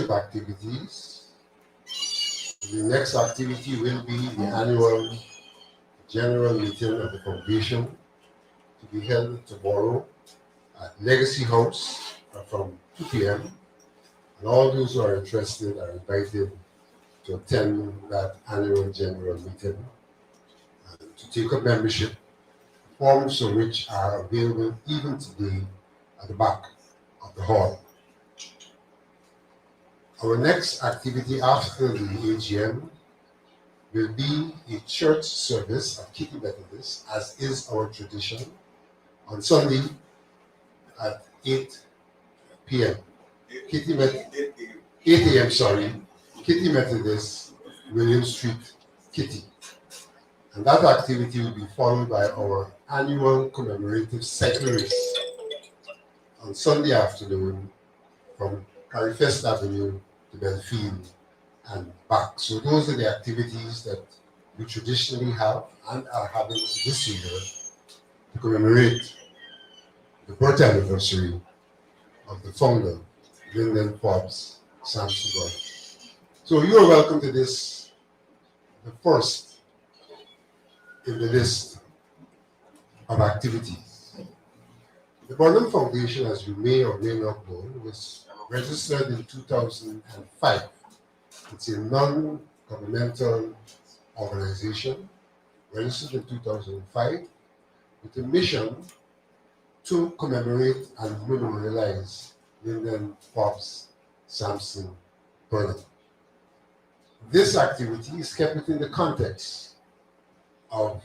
commemorative activities. The next activity will be the annual general meeting of the foundation to be held tomorrow at Legacy House from 2 p.m. And all those who are interested are invited to attend that annual general meeting and to take up membership, forms of which are available even today at the back of the hall. Our next activity after the AGM will be a church service at Kitty Methodist, as is our tradition, on Sunday at 8 p.m. 8 a.m. Kitty Methodist, William Street, Kitty. And that activity will be followed by our annual commemorative cycle race on Sunday afternoon from Carifest Avenue to Belfield and back. So those are the activities that we traditionally have and are having this year to commemorate the birth anniversary of the founder, Lyndon Forbes Sampson Burnham. So you are welcome to this, the first in the list of activities. The Burnham Foundation, as you may or may not know, was registered in 2005. It's a non-governmental organization registered in 2005 with a mission to commemorate and memorialize Lyndon Forbes Sampson Burnham. This activity is kept within the context of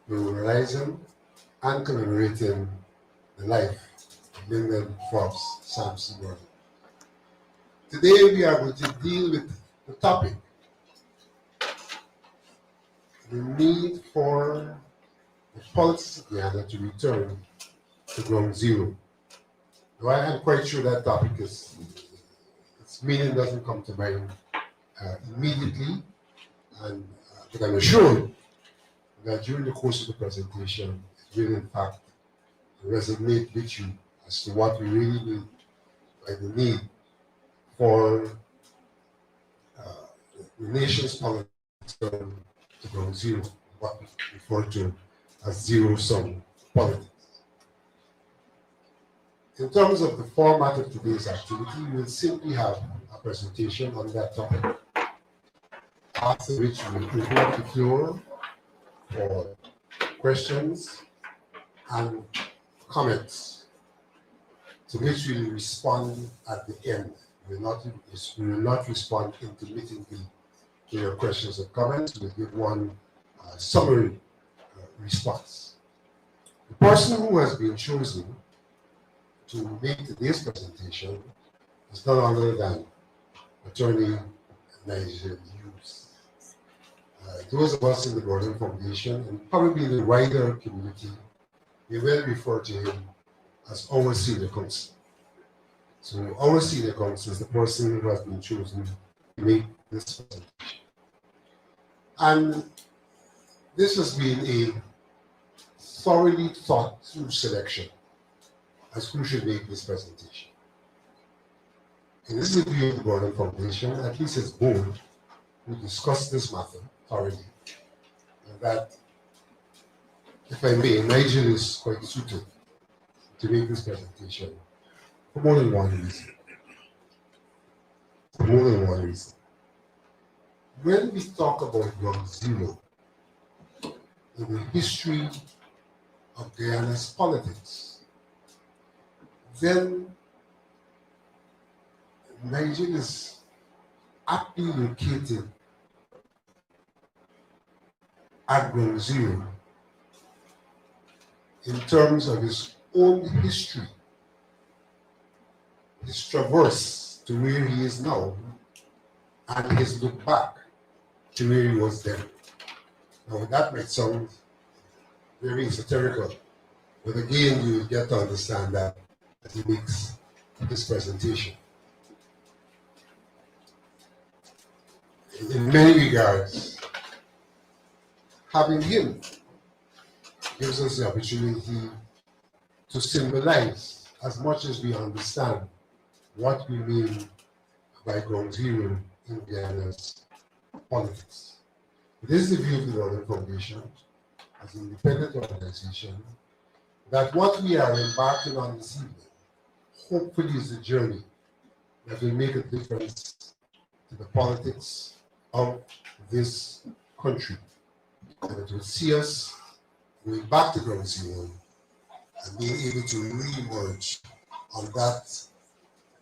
memorializing and commemorating the life of Lyndon Forbes Sampson Burnham. Today we are going to deal with the topic, the need for the politics of Guyana to return to ground zero. Now, I am quite sure that topic its meaning doesn't come to mind immediately, but I'm assured that during the course of the presentation, it will in fact resonate with you as to what we really mean by the need for the nation's politics to ground zero, what we refer to as zero-sum politics. In terms of the format of today's activity, we will simply have a presentation on that topic, after which we will open up the floor for questions and comments, to which we will respond at the end. We will not respond intermittently to your questions or comments. We will give one summary response. The person who has been chosen to make today's presentation is none other than Attorney Nigel Hughes. Those of us in the Burnham Foundation and probably the wider community, we will refer to him as our senior counsel. So our senior counsel is the person who has been chosen to make this presentation. And this has been a thoroughly thought through selection as who should make this presentation. And this is the view of the Burnham Foundation, at least its board, who discussed this matter thoroughly. And that, if I may, Nigel is quite suited to make this presentation for more than one reason. For more than one reason. When we talk about ground zero in the history of Guyana's politics, then Nigel is aptly located at ground zero in terms of his own history, his traverse to where he is now, and his look back to where he was then. Now that might sound very esoterical, but again you will get to understand that as he makes this presentation. In many regards, having him gives us the opportunity to symbolize, as much as we understand what we mean by ground zero in Guyana's politics. It is the view of the Northern Foundation, as an independent organization, that what we are embarking on this evening hopefully is a journey that will make a difference to the politics of this country. And it will see us going back to ground zero and being able to re-emerge on that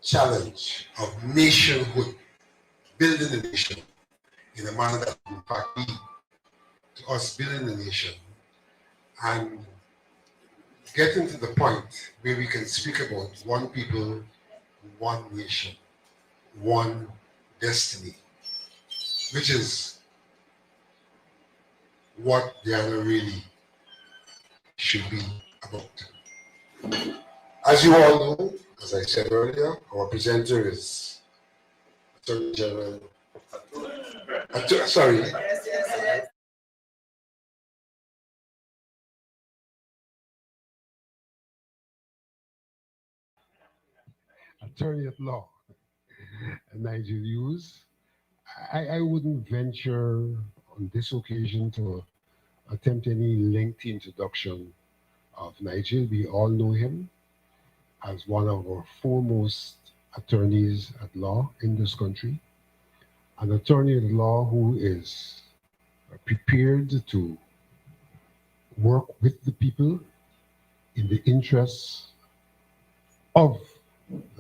challenge of nationhood, building a nation in a manner that will in fact lead to us building a nation and getting to the point where we can speak about one people, one nation, one destiny, which is what Guyana really should be about. As you all know, as I said earlier, our presenter is Attorney General. Sorry. Attorney at Law, Nigel Hughes. I wouldn't venture on this occasion to attempt any lengthy introduction of Nigel. We all know him as one of our foremost attorneys at law in this country, an attorney at law who is prepared to work with the people in the interests of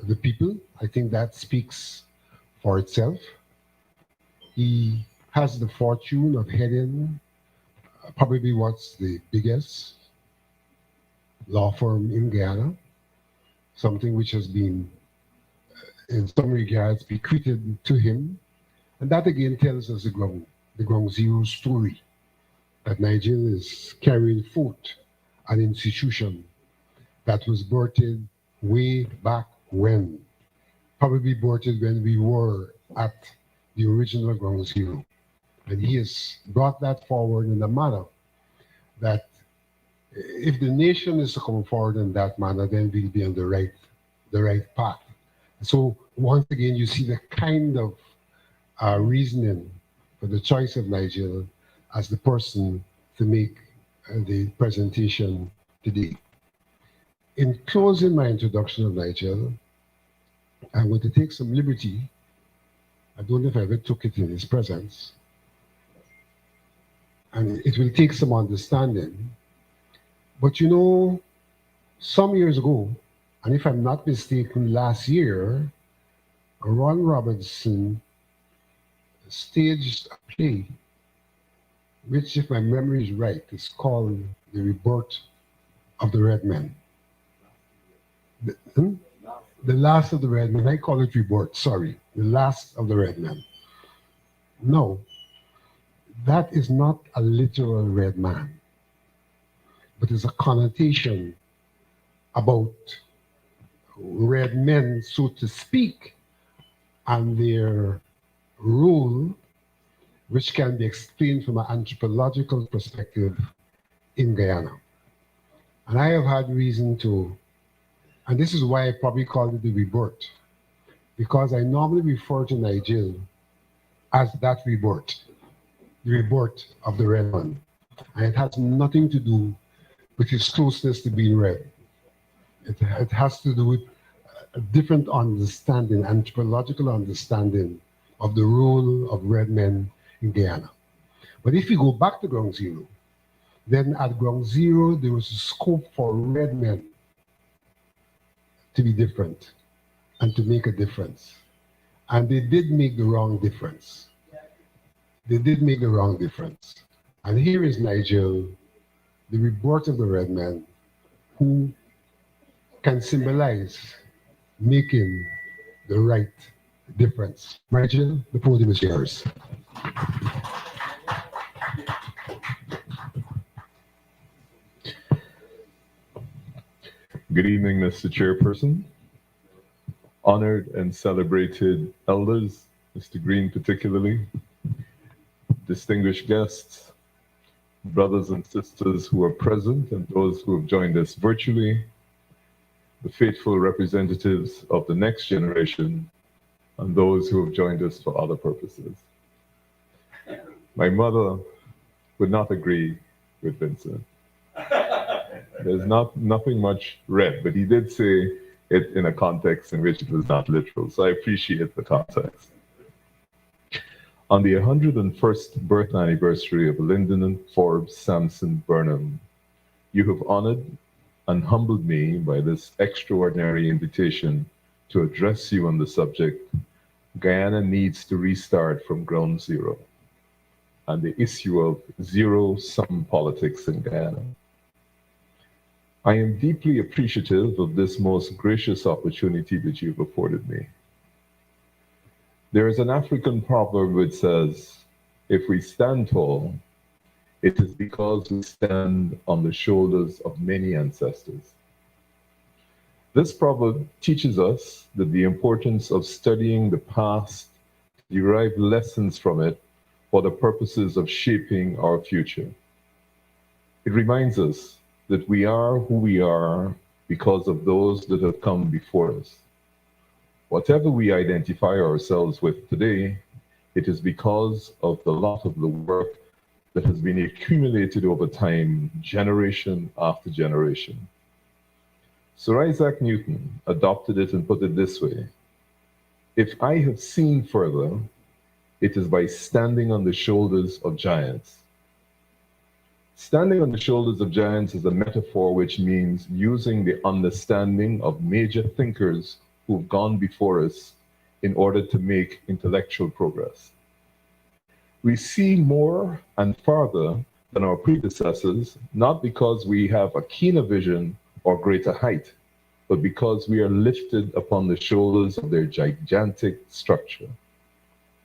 the people. I think that speaks for itself. He has the fortune of heading probably what's the biggest law firm in Guyana, something which has been, in some regards, bequeathed to him. And that again tells us the ground zero story, that Nigel is carrying forth an institution that was birthed way back when, probably birthed when we were at the original ground zero. And he has brought that forward in a manner that if the nation is to come forward in that manner, then we'll be on the right path. So once again, you see the kind of reasoning for the choice of Nigel as the person to make the presentation today. In closing my introduction of Nigel, I'm going to take some liberty. I don't know if I ever took it in his presence. And it will take some understanding. But you know, some years ago, and if I'm not mistaken, last year, Ron Robinson staged a play, which, if my memory is right, is called The Rebirth of the Red Men. The Last of the Red Men. I call it Rebirth, sorry. The Last of the Red Men. No, that is not a literal red man, but it's a connotation about red men, so to speak, and their role, which can be explained from an anthropological perspective in Guyana. And I have had reason to, and this is why I probably called it the rebirth, because I normally refer to Nigel as that rebirth, the rebirth of the red man. And it has nothing to do with his closeness to being red. It has to do with a different understanding, anthropological understanding of the role of red men in Guyana. But if you go back to ground zero, then at ground zero, there was a scope for red men to be different and to make a difference. And they did make the wrong difference. They did make the wrong difference. And here is Nigel, the rebirth of the red man, who can symbolize making the right difference. Nigel, the podium is yours. Good evening, Mr. Chairperson, honored and celebrated elders, Mr. Green particularly, distinguished guests, brothers and sisters who are present and those who have joined us virtually, the faithful representatives of the next generation, and those who have joined us for other purposes. My mother would not agree with Vincent. There's nothing much read, but he did say it in a context in which it was not literal, so I appreciate the context. On the 101st birth anniversary of Lyndon Forbes Sampson Burnham, you have honored and humbled me by this extraordinary invitation to address you on the subject, Guyana needs to restart from ground zero, and the issue of zero-sum politics in Guyana. I am deeply appreciative of this most gracious opportunity that you've afforded me. There is an African proverb which says, if we stand tall, it is because we stand on the shoulders of many ancestors. This proverb teaches us that the importance of studying the past to derive lessons from it for the purposes of shaping our future. It reminds us that we are who we are because of those that have come before us. Whatever we identify ourselves with today, it is because of the lot of the work that has been accumulated over time, generation after generation. Sir Isaac Newton adopted it and put it this way: if I have seen further, it is by standing on the shoulders of giants. Standing on the shoulders of giants is a metaphor which means using the understanding of major thinkers who've gone before us in order to make intellectual progress. We see more and farther than our predecessors, not because we have a keener vision or greater height, but because we are lifted upon the shoulders of their gigantic structure.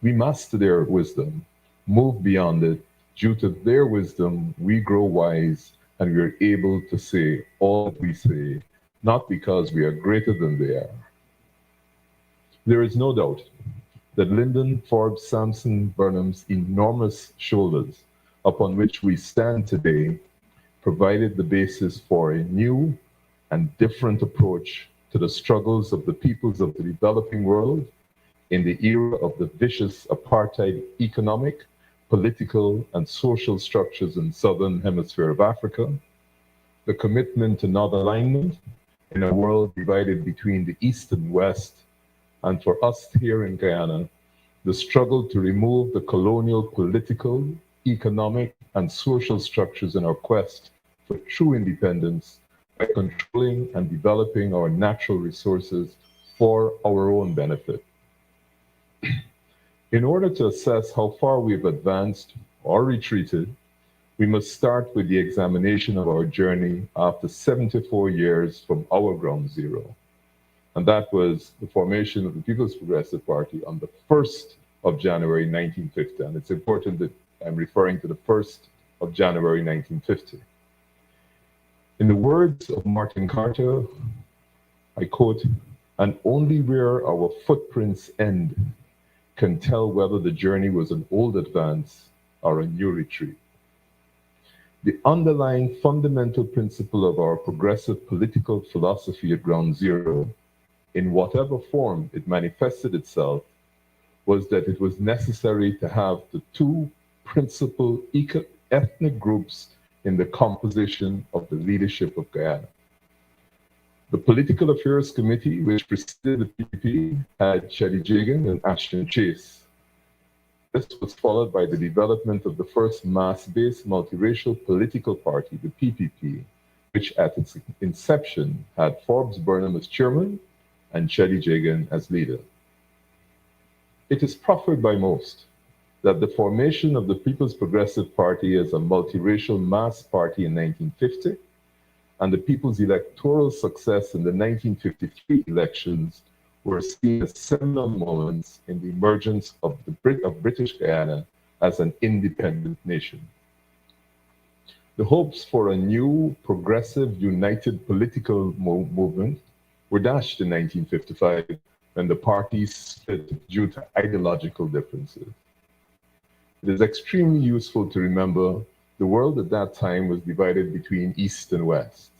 We master their wisdom, move beyond it. Due to their wisdom, we grow wise, and we are able to say all that we say, not because we are greater than they are. There is no doubt that Lyndon Forbes Sampson Burnham's enormous shoulders upon which we stand today provided the basis for a new and different approach to the struggles of the peoples of the developing world in the era of the vicious apartheid economic, political, and social structures in Southern Hemisphere of Africa, the commitment to non-alignment in a world divided between the East and West, and for us here in Guyana, the struggle to remove the colonial political, economic, and social structures in our quest for true independence by controlling and developing our natural resources for our own benefit. In order to assess how far we've advanced or retreated, we must start with the examination of our journey after 74 years from our ground zero. And that was the formation of the People's Progressive Party on the 1st of January 1950. And it's important that I'm referring to the 1st of January 1950. In the words of Martin Carter, I quote, "And only where our footprints end can tell whether the journey was an old advance or a new retreat." The underlying fundamental principle of our progressive political philosophy at ground zero, in whatever form it manifested itself, was that it was necessary to have the two principal ethnic groups in the composition of the leadership of Guyana. The Political Affairs Committee, which preceded the PPP, had Cheddi Jagan and Ashton Chase. This was followed by the development of the first mass-based multiracial political party, the PPP, which at its inception had Forbes Burnham as chairman and Cheddi Jagan as leader. It is proffered by most that the formation of the People's Progressive Party as a multiracial mass party in 1950 and the people's electoral success in the 1953 elections were seen as seminal moments in the emergence of British Guyana as an independent nation. The hopes for a new, progressive, united political movement were dashed in 1955 when the parties split due to ideological differences. It is extremely useful to remember the world at that time was divided between East and West.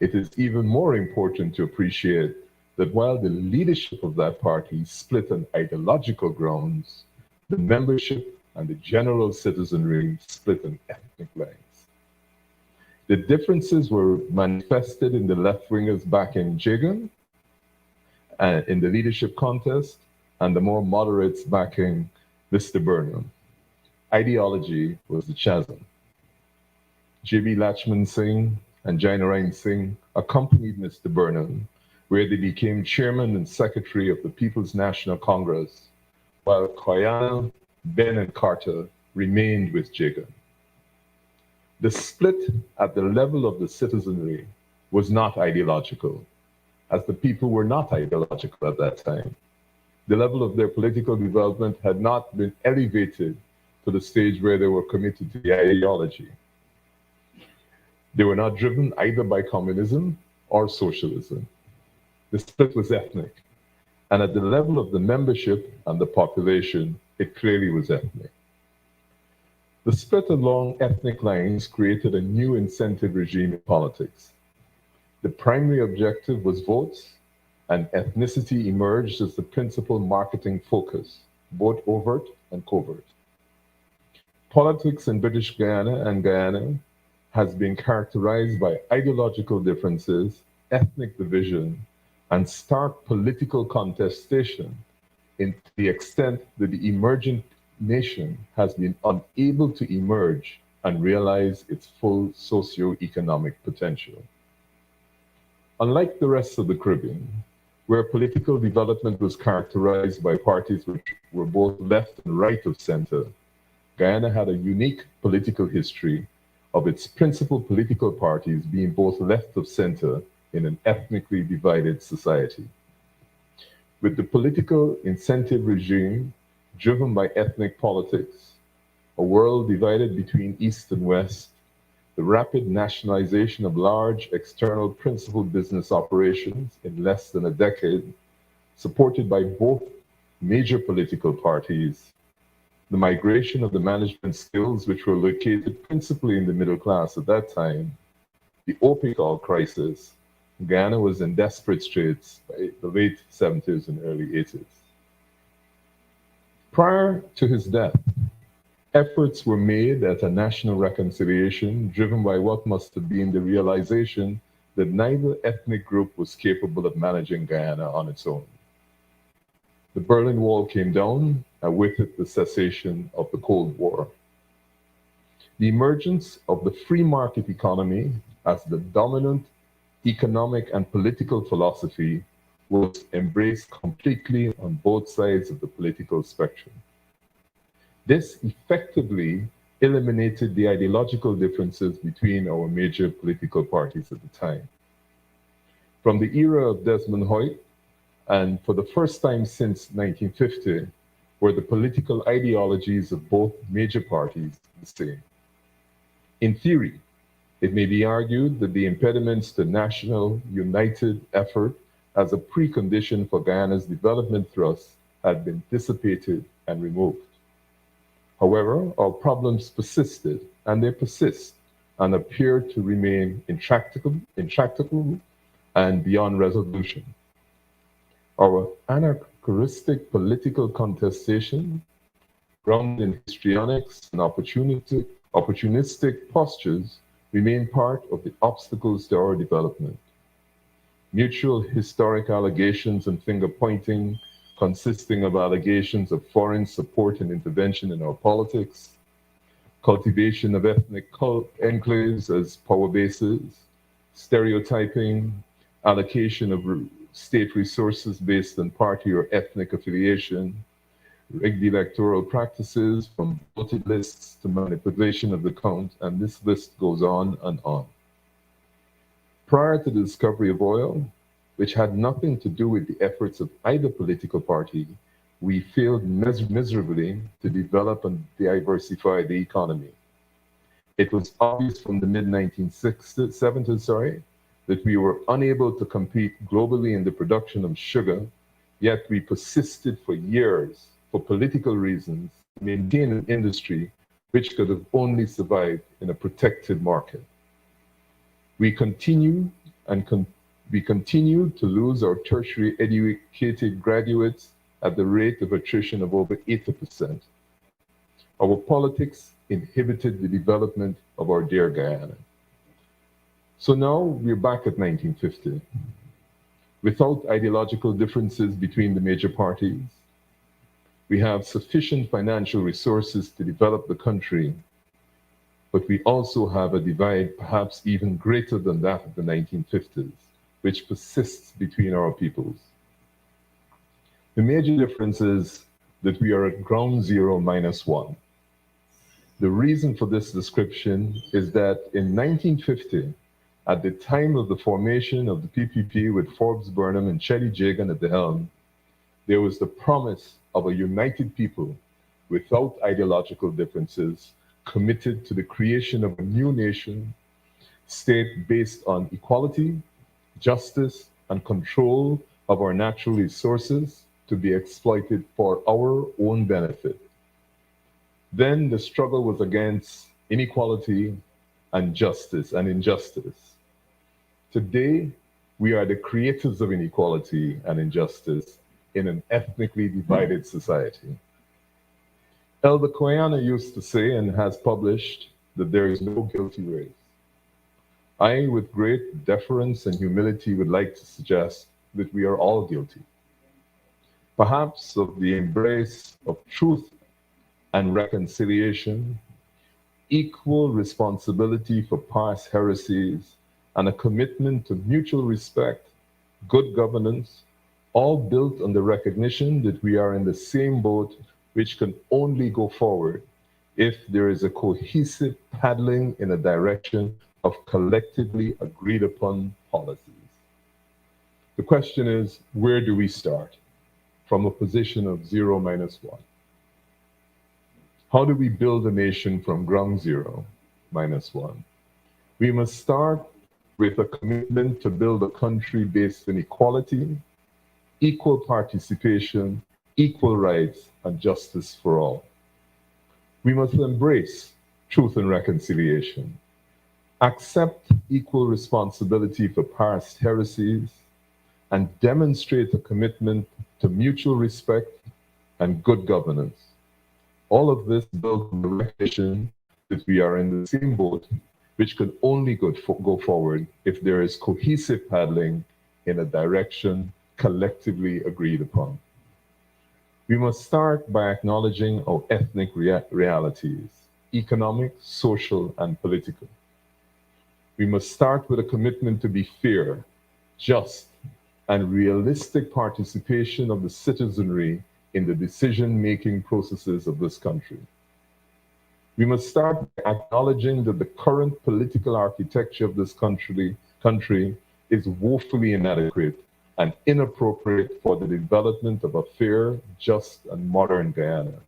It is even more important to appreciate that while the leadership of that party split on ideological grounds, the membership and the general citizenry split on ethnic lines. The differences were manifested in the left-wingers backing Jagan in the leadership contest and the more moderates backing Mr. Burnham. Ideology was the chasm. J.B. Lachman Singh and Jainarayan Singh accompanied Mr. Burnham, where they became chairman and secretary of the People's National Congress, while Koyana, Ben, and Carter remained with Jagan. The split at the level of the citizenry was not ideological, as the people were not ideological at that time. The level of their political development had not been elevated to the stage where they were committed to the ideology. They were not driven either by communism or socialism. The split was ethnic, and at the level of the membership and the population, it clearly was ethnic. The split along ethnic lines created a new incentive regime in politics. The primary objective was votes, and ethnicity emerged as the principal marketing focus, both overt and covert. Politics in British Guyana and Guyana has been characterized by ideological differences, ethnic division, and stark political contestation to the extent that the emergent nation has been unable to emerge and realize its full socio-economic potential. Unlike the rest of the Caribbean, where political development was characterized by parties which were both left and right of center, Guyana had a unique political history of its principal political parties being both left of center in an ethnically divided society. With the political incentive regime driven by ethnic politics, a world divided between East and West, the rapid nationalization of large external principal business operations in less than a decade, supported by both major political parties, the migration of the management skills which were located principally in the middle class at that time, the opiate oil crisis, Guyana was in desperate straits by the late 70s and early 80s. Prior to his death, efforts were made at a national reconciliation driven by what must have been the realization that neither ethnic group was capable of managing Guyana on its own. The Berlin Wall came down, and with it the cessation of the Cold War. The emergence of the free market economy as the dominant economic and political philosophy was embraced completely on both sides of the political spectrum. This effectively eliminated the ideological differences between our major political parties at the time. From the era of Desmond Hoyt, and for the first time since 1950, were the political ideologies of both major parties the same. In theory, it may be argued that the impediments to national united effort as a precondition for Guyana's development thrust had been dissipated and removed. However, our problems persisted, and they persist, and appear to remain intractable and beyond resolution. Our anachronistic political contestation, grounded in histrionics and opportunistic postures, remain part of the obstacles to our development. Mutual historic allegations and finger-pointing, consisting of allegations of foreign support and intervention in our politics, cultivation of ethnic enclaves as power bases, stereotyping, allocation of state resources based on party or ethnic affiliation, rigged electoral practices from voted lists to manipulation of the count, and this list goes on and on. Prior to the discovery of oil, which had nothing to do with the efforts of either political party, we failed miserably to develop and diversify the economy. It was obvious from the mid-1970s, that we were unable to compete globally in the production of sugar, yet we persisted for years, for political reasons, to maintain an industry which could have only survived in a protected market. We continue and We continue to lose our tertiary educated graduates at the rate of attrition of over 80%. Our politics inhibited the development of our dear Guyana. So now we're back at 1950. Without ideological differences between the major parties, we have sufficient financial resources to develop the country, but we also have a divide perhaps even greater than that of the 1950s, which persists between our peoples. The major difference is that we are at ground zero -1. The reason for this description is that in 1950, at the time of the formation of the PPP with Lfs Burnham and Chelly Jagan at the helm, there was the promise of a united people without ideological differences, committed to the creation of a new nation state based on equality, justice, and control of our natural resources to be exploited for our own benefit. Then the struggle was against inequality and justice and injustice. Today, we are the creators of inequality and injustice in an ethnically divided society. Elder Koyana used to say and has published that there is no guilty race. I, with great deference and humility, would like to suggest that we are all guilty. Perhaps of the embrace of truth and reconciliation, equal responsibility for past heresies, and a commitment to mutual respect, good governance, all built on the recognition that we are in the same boat, which can only go forward if there is a cohesive paddling in a direction of collectively agreed upon policies. The question is, where do we start? From a position of 0 - 1. How do we build a nation from ground zero -1? We must start with a commitment to build a country based on equality, equal participation, equal rights, and justice for all. We must embrace truth and reconciliation, accept equal responsibility for past heresies, and demonstrate a commitment to mutual respect and good governance. All of this built on the recognition that we are in the same boat, which can only go forward if there is cohesive paddling in a direction collectively agreed upon. We must start by acknowledging our ethnic realities, economic, social, and political. We must start with a commitment to be fair, just, and realistic participation of the citizenry in the decision-making processes of this country. We must start by acknowledging that the current political architecture of this country is woefully inadequate and inappropriate for the development of a fair, just, and modern Guyana.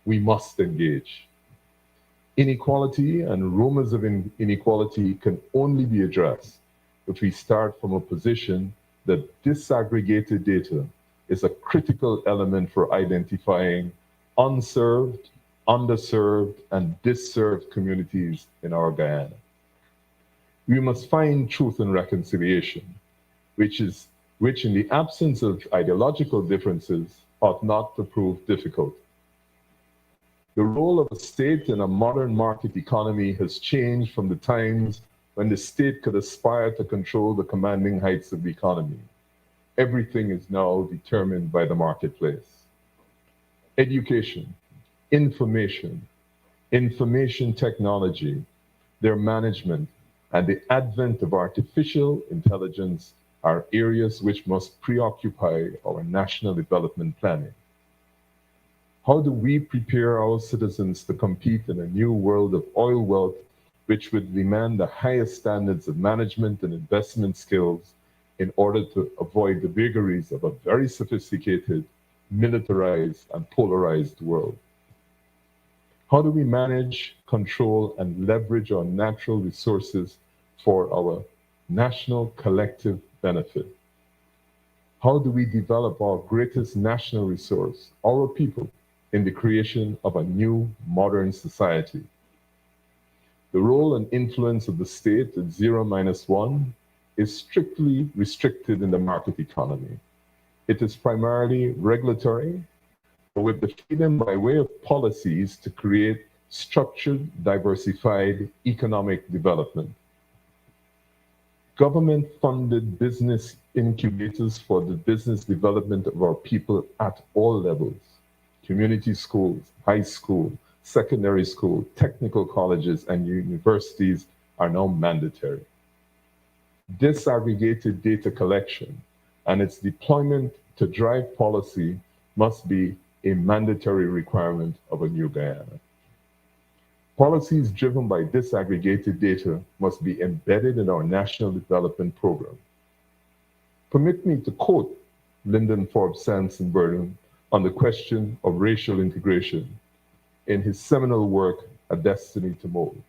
We must engage. Inequality and rumors of inequality can only be addressed if we start from a position that disaggregated data is a critical element for identifying unserved, underserved, and disserved communities in our Guyana. We must find truth and reconciliation, which in the absence of ideological differences ought not to prove difficult. The role of a state in a modern market economy has changed from the times when the state could aspire to control the commanding heights of the economy. Everything is now determined by the marketplace. Education, information technology, their management, and the advent of artificial intelligence are areas which must preoccupy our national development planning. How do we prepare our citizens to compete in a new world of oil wealth, which would demand the highest standards of management and investment skills in order to avoid the vagaries of a very sophisticated, militarized, and polarized world? How do we manage, control, and leverage our natural resources for our national collective benefit? How do we develop our greatest national resource, our people, in the creation of a new modern society? The role and influence of the state at 0 - 1 is strictly restricted in the market economy. It is primarily regulatory, but with the freedom by way of policies to create structured, diversified economic development. Government-funded business incubators for the business development of our people at all levels, community schools, high school, secondary school, technical colleges, and universities are now mandatory. Disaggregated data collection and its deployment to drive policy must be a mandatory requirement of a new Guyana. Policies driven by disaggregated data must be embedded in our national development program. Permit me to quote Lyndon Forbes Sanson Burnham on the question of racial integration in his seminal work, A Destiny to Mold.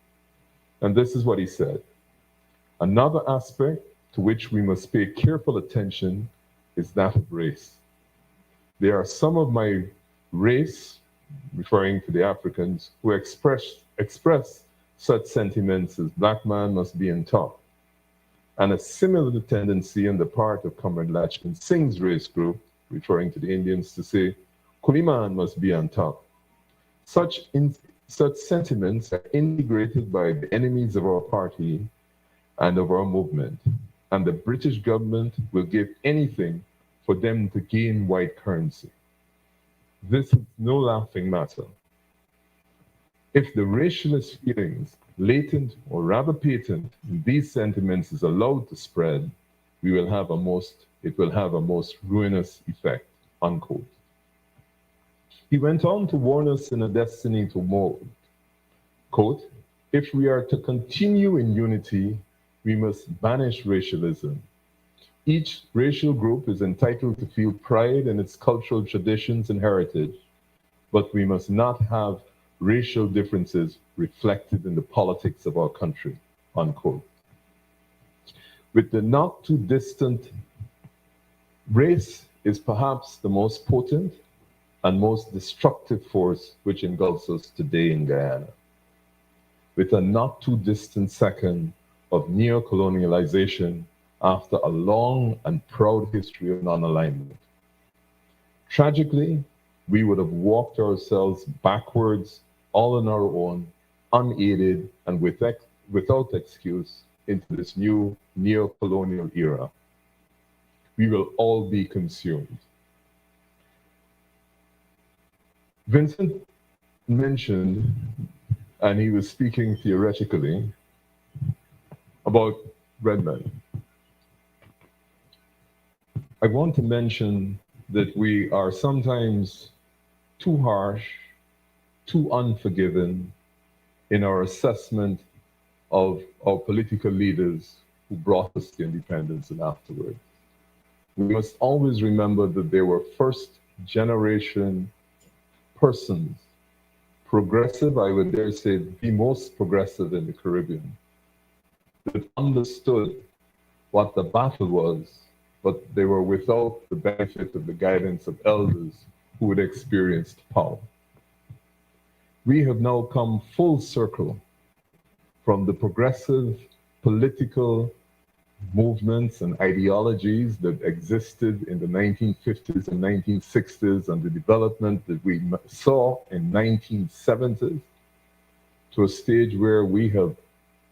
And this is what he said: "Another aspect to which we must pay careful attention is that of race. There are some of my race," referring to the Africans, "who express such sentiments as black man must be on top, and a similar tendency on the part of Comrade Lachman Singh's race group," referring to the Indians, to say, "Kuliman must be on top." Such sentiments are integrated by the enemies of our party and of our movement, and the British government will give anything for them to gain white currency. This is no laughing matter. If the racialist feelings, latent or rather patent, in these sentiments is allowed to spread, it will have a most ruinous effect, unquote. He went on to warn us in A Destiny to Mold, quote, "If we are to continue in unity, we must banish racialism. Each racial group is entitled to feel pride in its cultural traditions and heritage, but we must not have racial differences reflected in the politics of our country," unquote. With the not too distant, race is perhaps the most potent and most destructive force which engulfs us today in Guyana. With a not too distant second of neo-colonialization after a long and proud history of non-alignment. Tragically, we would have walked ourselves backwards all on our own, unaided and without excuse, into this new neo-colonial era. We will all be consumed. Vincent mentioned, and he was speaking theoretically, about red men. I want to mention that we are sometimes too harsh, too unforgiving in our assessment of our political leaders who brought us to independence and afterward. We must always remember that they were first generation persons, progressive, I would dare say the most progressive in the Caribbean, that understood what the battle was, but they were without the benefit of the guidance of elders who had experienced power. We have now come full circle from the progressive political movements and ideologies that existed in the 1950s and 1960s and the development that we saw in 1970s to a stage where we have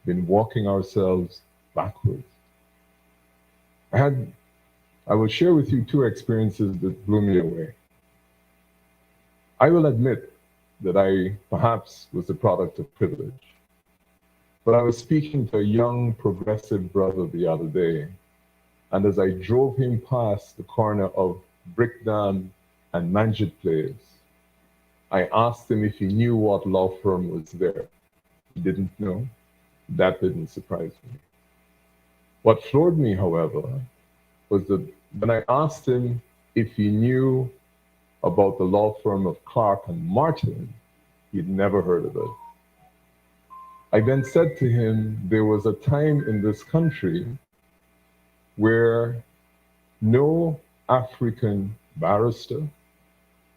been walking ourselves backwards. I will share with you two experiences that blew me away. I will admit that I perhaps was the product of privilege. But I was speaking to a young progressive brother the other day, and as I drove him past the corner of Brickdam and Manjit Place, I asked him if he knew what law firm was there. He didn't know. That didn't surprise me. What floored me, however, was that when I asked him if he knew about the law firm of Clark and Martin, he'd never heard of it. I then said to him, there was a time in this country where no African barrister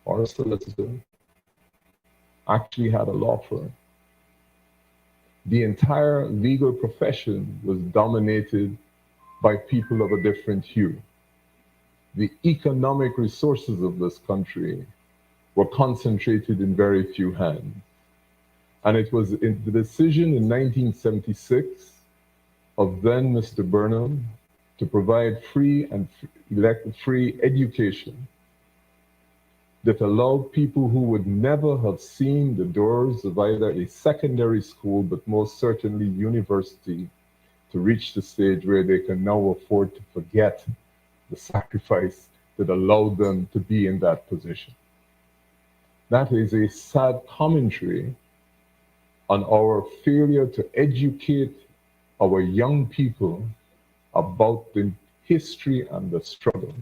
or solicitor actually had a law firm. The entire legal profession was dominated by people of a different hue. The economic resources of this country were concentrated in very few hands. And it was in the decision in 1976 of then Mr. Burnham to provide free education that allowed people who would never have seen the doors of either a secondary school, but most certainly university, to reach the stage where they can now afford to forget the sacrifice that allowed them to be in that position. That is a sad commentary on our failure to educate our young people about the history and the struggle.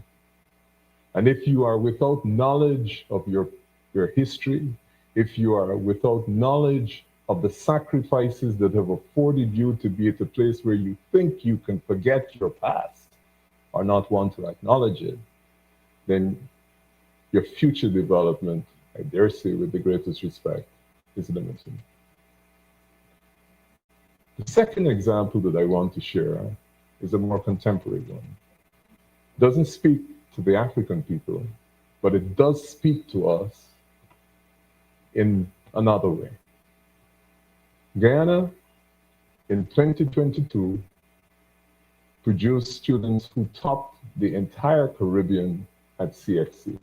And if you are without knowledge of your history, if you are without knowledge of the sacrifices that have afforded you to be at a place where you think you can forget your past or not want to acknowledge it, then your future development, I dare say with the greatest respect, is limited. The second example that I want to share is a more contemporary one. It doesn't speak to the African people, but it does speak to us in another way. Guyana, in 2022, produced students who topped the entire Caribbean at CXC.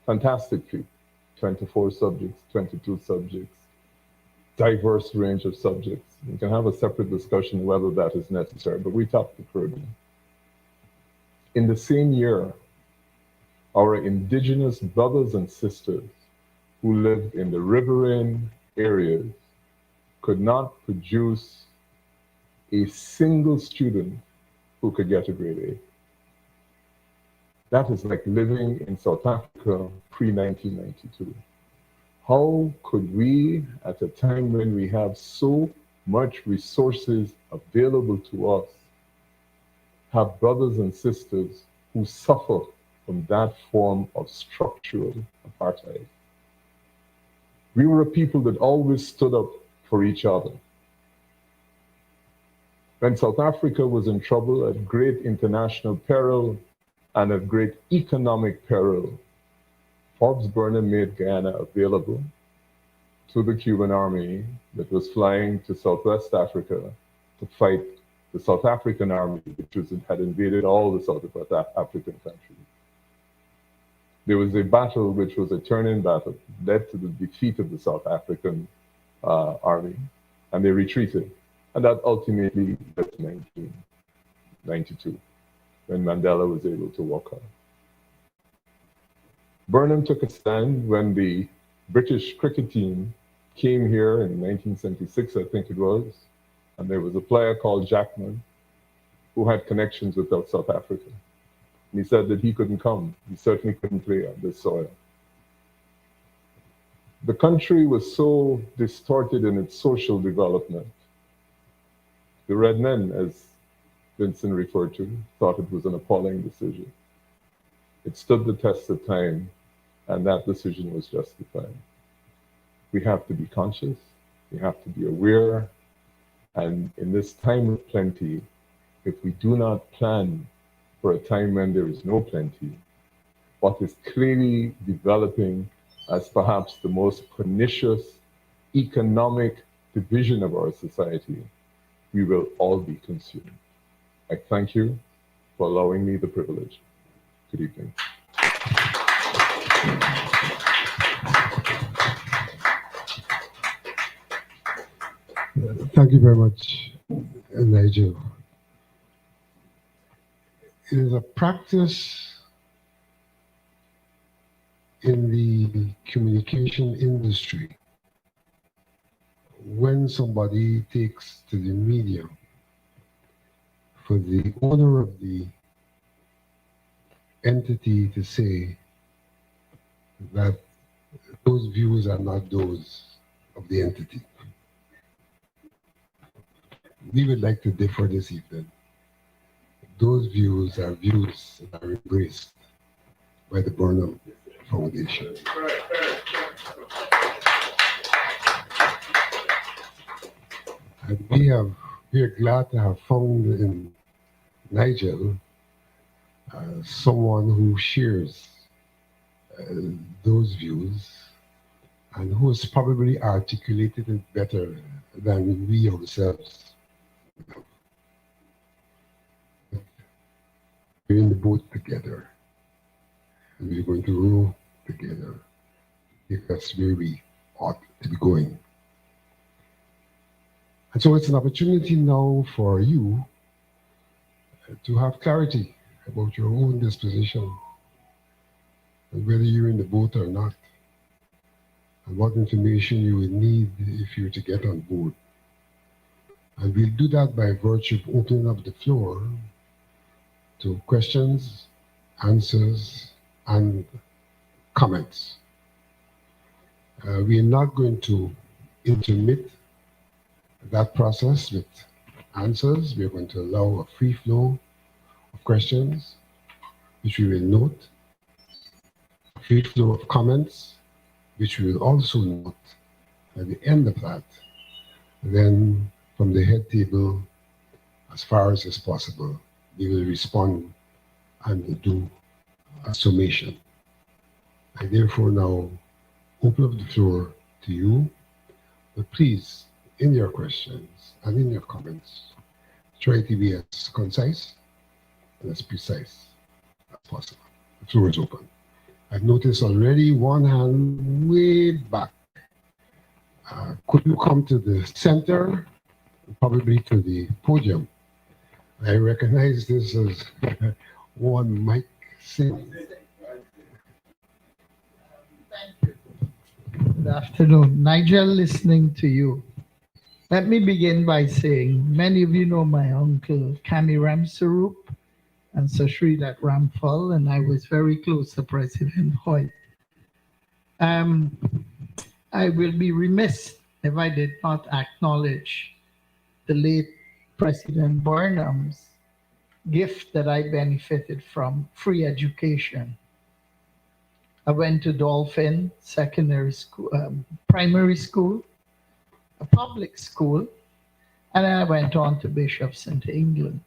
Fantastic feat. 24 subjects, 22 subjects, diverse range of subjects. We can have a separate discussion whether that is necessary, but we topped the Caribbean. In the same year, our indigenous brothers and sisters who lived in the riverine areas could not produce a single student who could get a grade A. That is like living in South Africa pre-1992. How could we, at a time when we have so much resources available to us, have brothers and sisters who suffer from that form of structural apartheid? We were a people that always stood up for each other. When South Africa was in trouble, at great international peril and at great economic peril, Lfs Burnham made Guyana available to the Cuban army that was flying to Southwest Africa to fight the South African army, which had invaded all the South African countries. There was a battle which was a turning battle, led to the defeat of the South African army, and they retreated. And that ultimately led to 1992, when Mandela was able to walk out. Burnham took a stand when the British cricket team came here in 1976, I think it was, and there was a player called Jackman who had connections with South Africa. And he said that he couldn't come. He certainly couldn't play on this soil. The country was so distorted in its social development. The Red Men, as Vincent referred to, thought it was an appalling decision. It stood the test of time, and that decision was justified. We have to be conscious, we have to be aware, and in this time of plenty, if we do not plan for a time when there is no plenty, what is clearly developing as perhaps the most pernicious economic division of our society, we will all be consumed. I thank you for allowing me the privilege. Good evening. Thank you very much, Nigel. It is a practice in the communication industry when somebody takes to the media for the owner of the entity to say that those views are not those of the entity. We would like to differ this evening. Those views are views that are embraced by the Burnham Foundation. And we are glad to have found in Nigel, someone who shares those views and who has probably articulated it better than we ourselves. We're in the boat together, and we're going to row together, take us where we ought to be going. And so it's an opportunity now for you to have clarity about your own disposition and whether you're in the boat or not, and what information you would need if you're to get on board. And we'll do that by virtue of opening up the floor to questions, answers, and comments. We are not going to intermit that process with answers. We are going to allow a free flow of questions, which we will note, a free flow of comments, which we will also note at the end of that. Then from the head table, as far as is possible, we will respond and will do a summation. I therefore now open up the floor to you, but please, in your questions and in your comments, try to be as concise and as precise as possible. The floor is open. I've noticed already one hand way back. Could you come to the center, probably to the podium? I recognize this as one Mike Singh. Thank you. Good afternoon. Nigel, listening to you. Let me begin by saying many of you know my uncle Kami Ramsarup and Sashridat Ramphal, and I was very close to President Hoyt. I will be remiss if I did not acknowledge the late President Burnham's gift that I benefited from, free education. I went to Dolphin Secondary School, primary school, a public school, and then I went on to Bishops into England.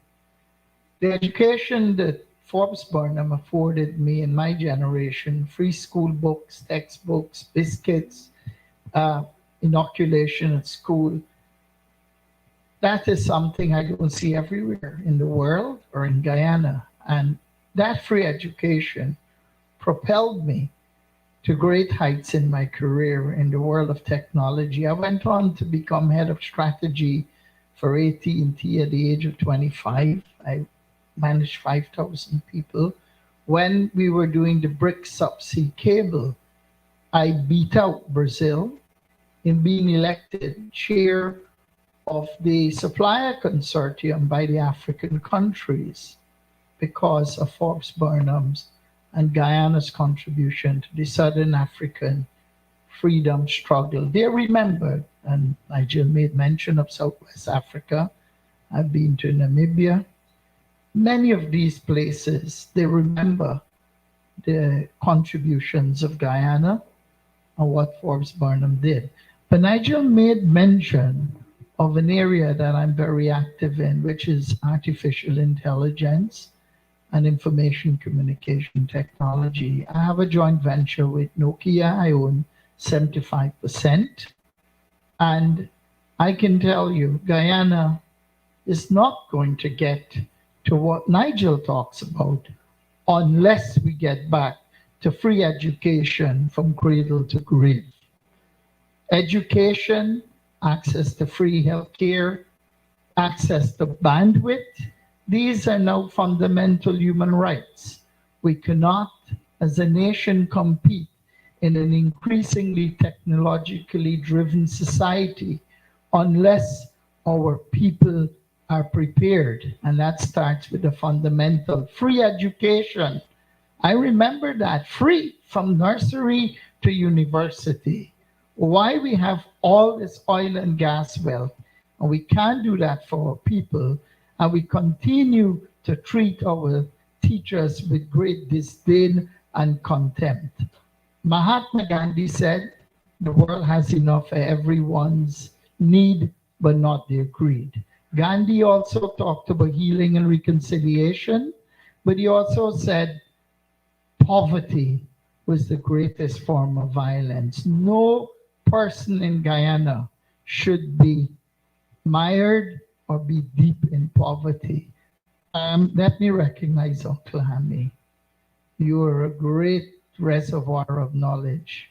The education that Lfs Burnham afforded me in my generation, free school books, textbooks, biscuits, inoculation at school, that is something I don't see everywhere in the world or in Guyana. And that free education propelled me to great heights in my career in the world of technology. I went on to become head of strategy for AT&T at the age of 25. I managed 5,000 people. When we were doing the brick subsea cable, I beat out Brazil in being elected chair of the supplier consortium by the African countries because of Lfs Burnham's and Guyana's contribution to the Southern African freedom struggle. They remembered, and Nigel made mention of Southwest Africa. I've been to Namibia. Many of these places, they remember the contributions of Guyana and what Lfs Burnham did. But Nigel made mention of an area that I'm very active in, which is artificial intelligence and information communication technology. I have a joint venture with Nokia. I own 75%. And I can tell you, Guyana is not going to get to what Nigel talks about unless we get back to free education from cradle to grave. Education, access to free healthcare, access to bandwidth, these are now fundamental human rights. We cannot, as a nation, compete in an increasingly technologically driven society unless our people are prepared. And that starts with the fundamental free education. I remember that, free from nursery to university. Why we have all this oil and gas wealth, and we can't do that for our people, and we continue to treat our teachers with great disdain and contempt. Mahatma Gandhi said, the world has enough for everyone's need, but not their greed. Gandhi also talked about healing and reconciliation, but he also said poverty was the greatest form of violence. No person in Guyana should be mired or be deep in poverty. Let me recognize Uncle Hammy. You are a great reservoir of knowledge.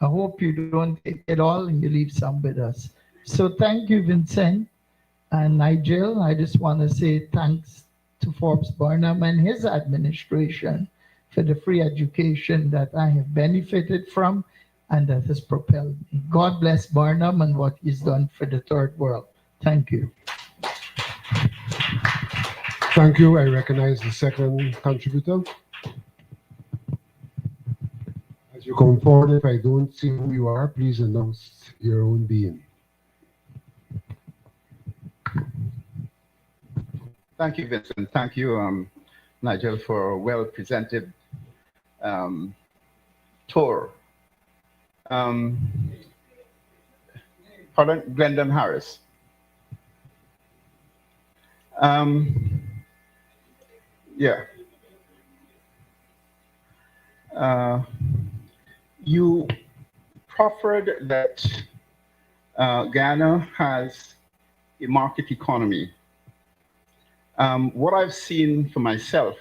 I hope you don't take it all and you leave some with us. So thank you, Vincent and Nigel. I just want to say thanks to Forbes Burnham and his administration for the free education that I have benefited from and that has propelled me. God bless Burnham and what he's done for the third world. Thank you. Thank you. I recognize the second contributor. As you come forward, if I don't see who you are, please announce your own being. Thank you, Vincent. Thank you, Nigel, for a well-presented tour. Pardon, Glendon Harris. Yeah. You proffered that Guyana has a market economy. What I've seen for myself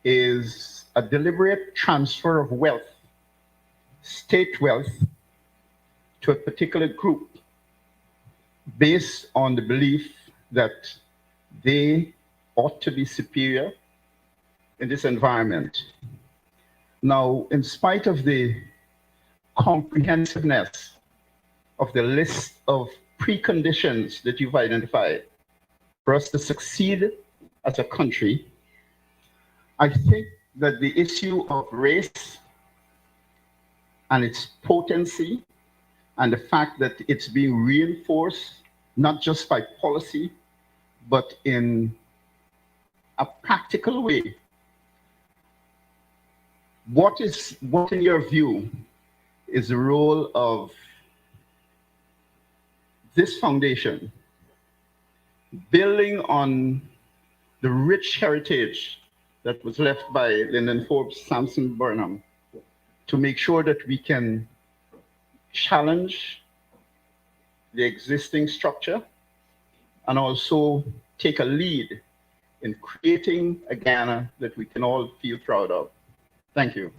is a deliberate transfer of wealth, state wealth, to a particular group based on the belief that they ought to be superior in this environment. Now, in spite of the comprehensiveness of the list of preconditions that you've identified for us to succeed as a country, I think that the issue of race and its potency and the fact that it's being reinforced, not just by policy, but in a practical way. What in your view is the role of this foundation building on the rich heritage that was left by Lyndon Forbes, Sampson Burnham, to make sure that we can challenge the existing structure and also take a lead in creating a Ghana that we can all feel proud of? Thank you.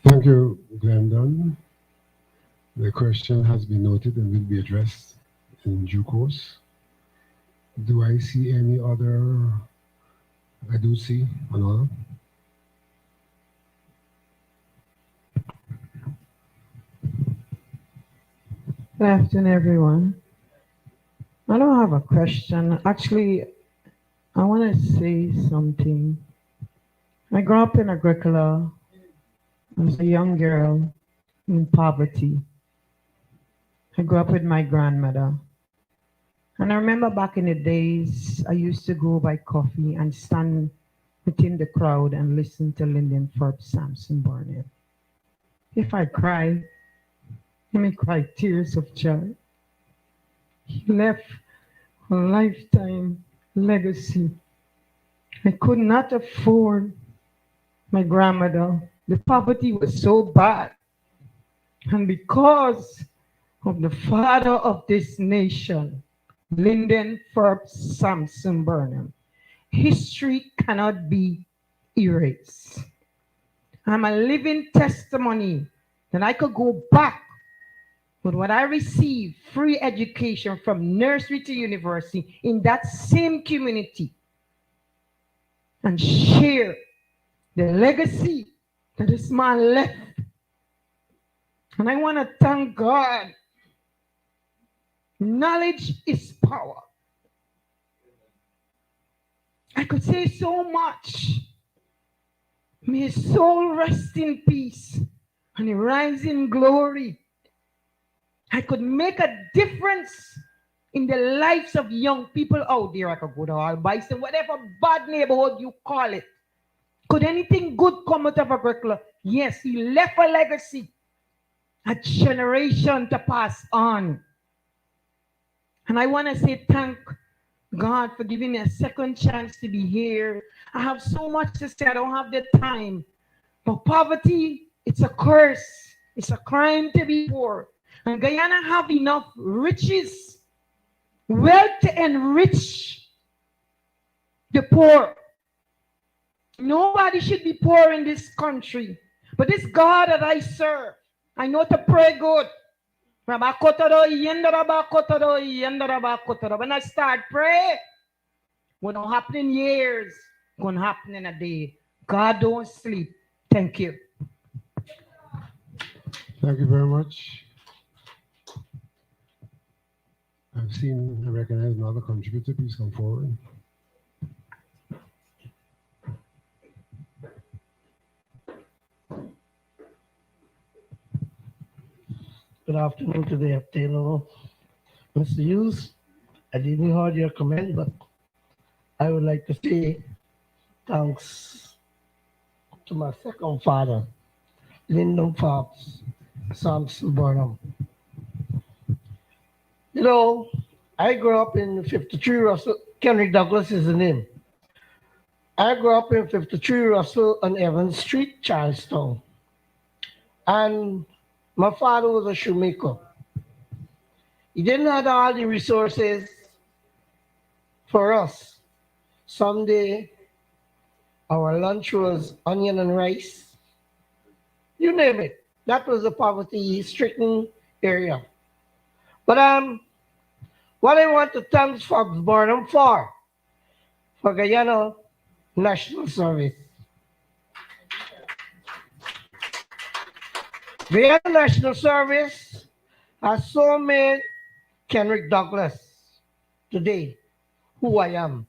Thank you, Glendon. The question has been noted and will be addressed in due course. Do I see any other? I do see another. Good afternoon, everyone. I don't have a question. Actually, I want to say something. I grew up in Agricola as a young girl in poverty. I grew up with my grandmother. And I remember back in the days, I used to go buy coffee and stand within the crowd and listen to Lyndon Forbes, Sampson Burnham. If I cry, let me cry tears of joy. He left a lifetime legacy. I could not afford my grandmother. The poverty was so bad. And because of the father of this nation, Lyndon Forbes Sampson Burnham, history cannot be erased. I'm a living testimony that I could go back with what I received, free education from nursery to university in that same community, and share the legacy that this man left. And I want to thank God. Knowledge is power. I could say so much. May his soul rest in peace and he rise in glory. I could make a difference in the lives of young people out there. I could go to all Bison, whatever bad neighborhood you call it. Could anything good come out of Agricola? Yes, he left a legacy. a generation to pass on. And I want to say thank God for giving me a second chance to be here. I have so much to say, I don't have the time. But poverty, it's a curse. It's a crime to be poor. And Guyana have enough riches, wealth to enrich the poor. Nobody should be poor in this country. But this God that I serve, I know to pray good. When I start praying, what don't happen in years, going to happen in a day. God don't sleep. Thank you. Thank you very much. I've seen and recognized another contributor. Please come forward. Good afternoon to the Taylor. Mr. Hughes, I didn't hear your comment, but I would like to say thanks to my second father, Lyndon Fox Sampson Burnham. You know, I grew up in 53 Russell. Kenrick Douglas is the name. I grew up in 53 Russell on Evans Street, Charlestown. And my father was a shoemaker. He didn't have all the resources for us. Someday, our lunch was onion and rice. You name it. That was a poverty-stricken area. But what I want to thank Lfs Burnham for Guyana National Service. Guyana National Service has so made Kenrick Douglas today who I am.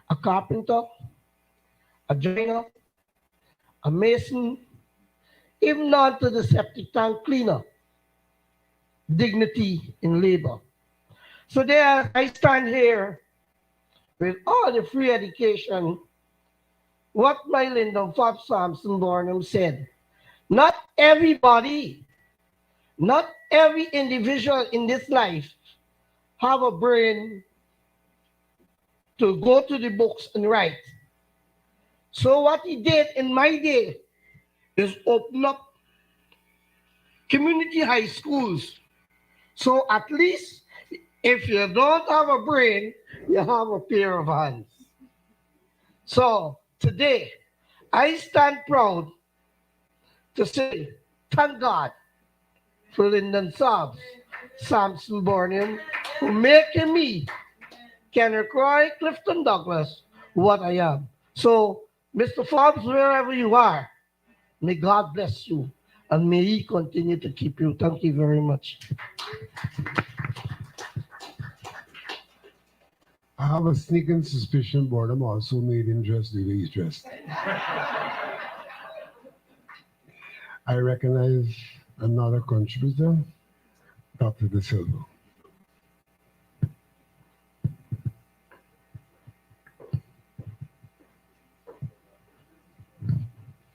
A carpenter, a joiner, a mason, even down to the septic tank cleaner. Dignity in labor. So there I stand here with all the free education, what my Lyndon Fox Sampson Burnham said. Not everybody, not every individual in this life have a brain to go to the books and write. So what he did in my day is open up community high schools. So at least if you don't have a brain, you have a pair of hands. So today, I stand proud to say thank God for Lyndon Fox Sampson Burnham for making me, Kenrick Roy, Clifton Douglas, what I am. So, Mr. Forbes, wherever you are, may God bless you and may He continue to keep you. Thank you very much. I have a sneaking suspicion Burnham also made him dress the way he's dressed. I recognize another contributor, Dr. De Silva.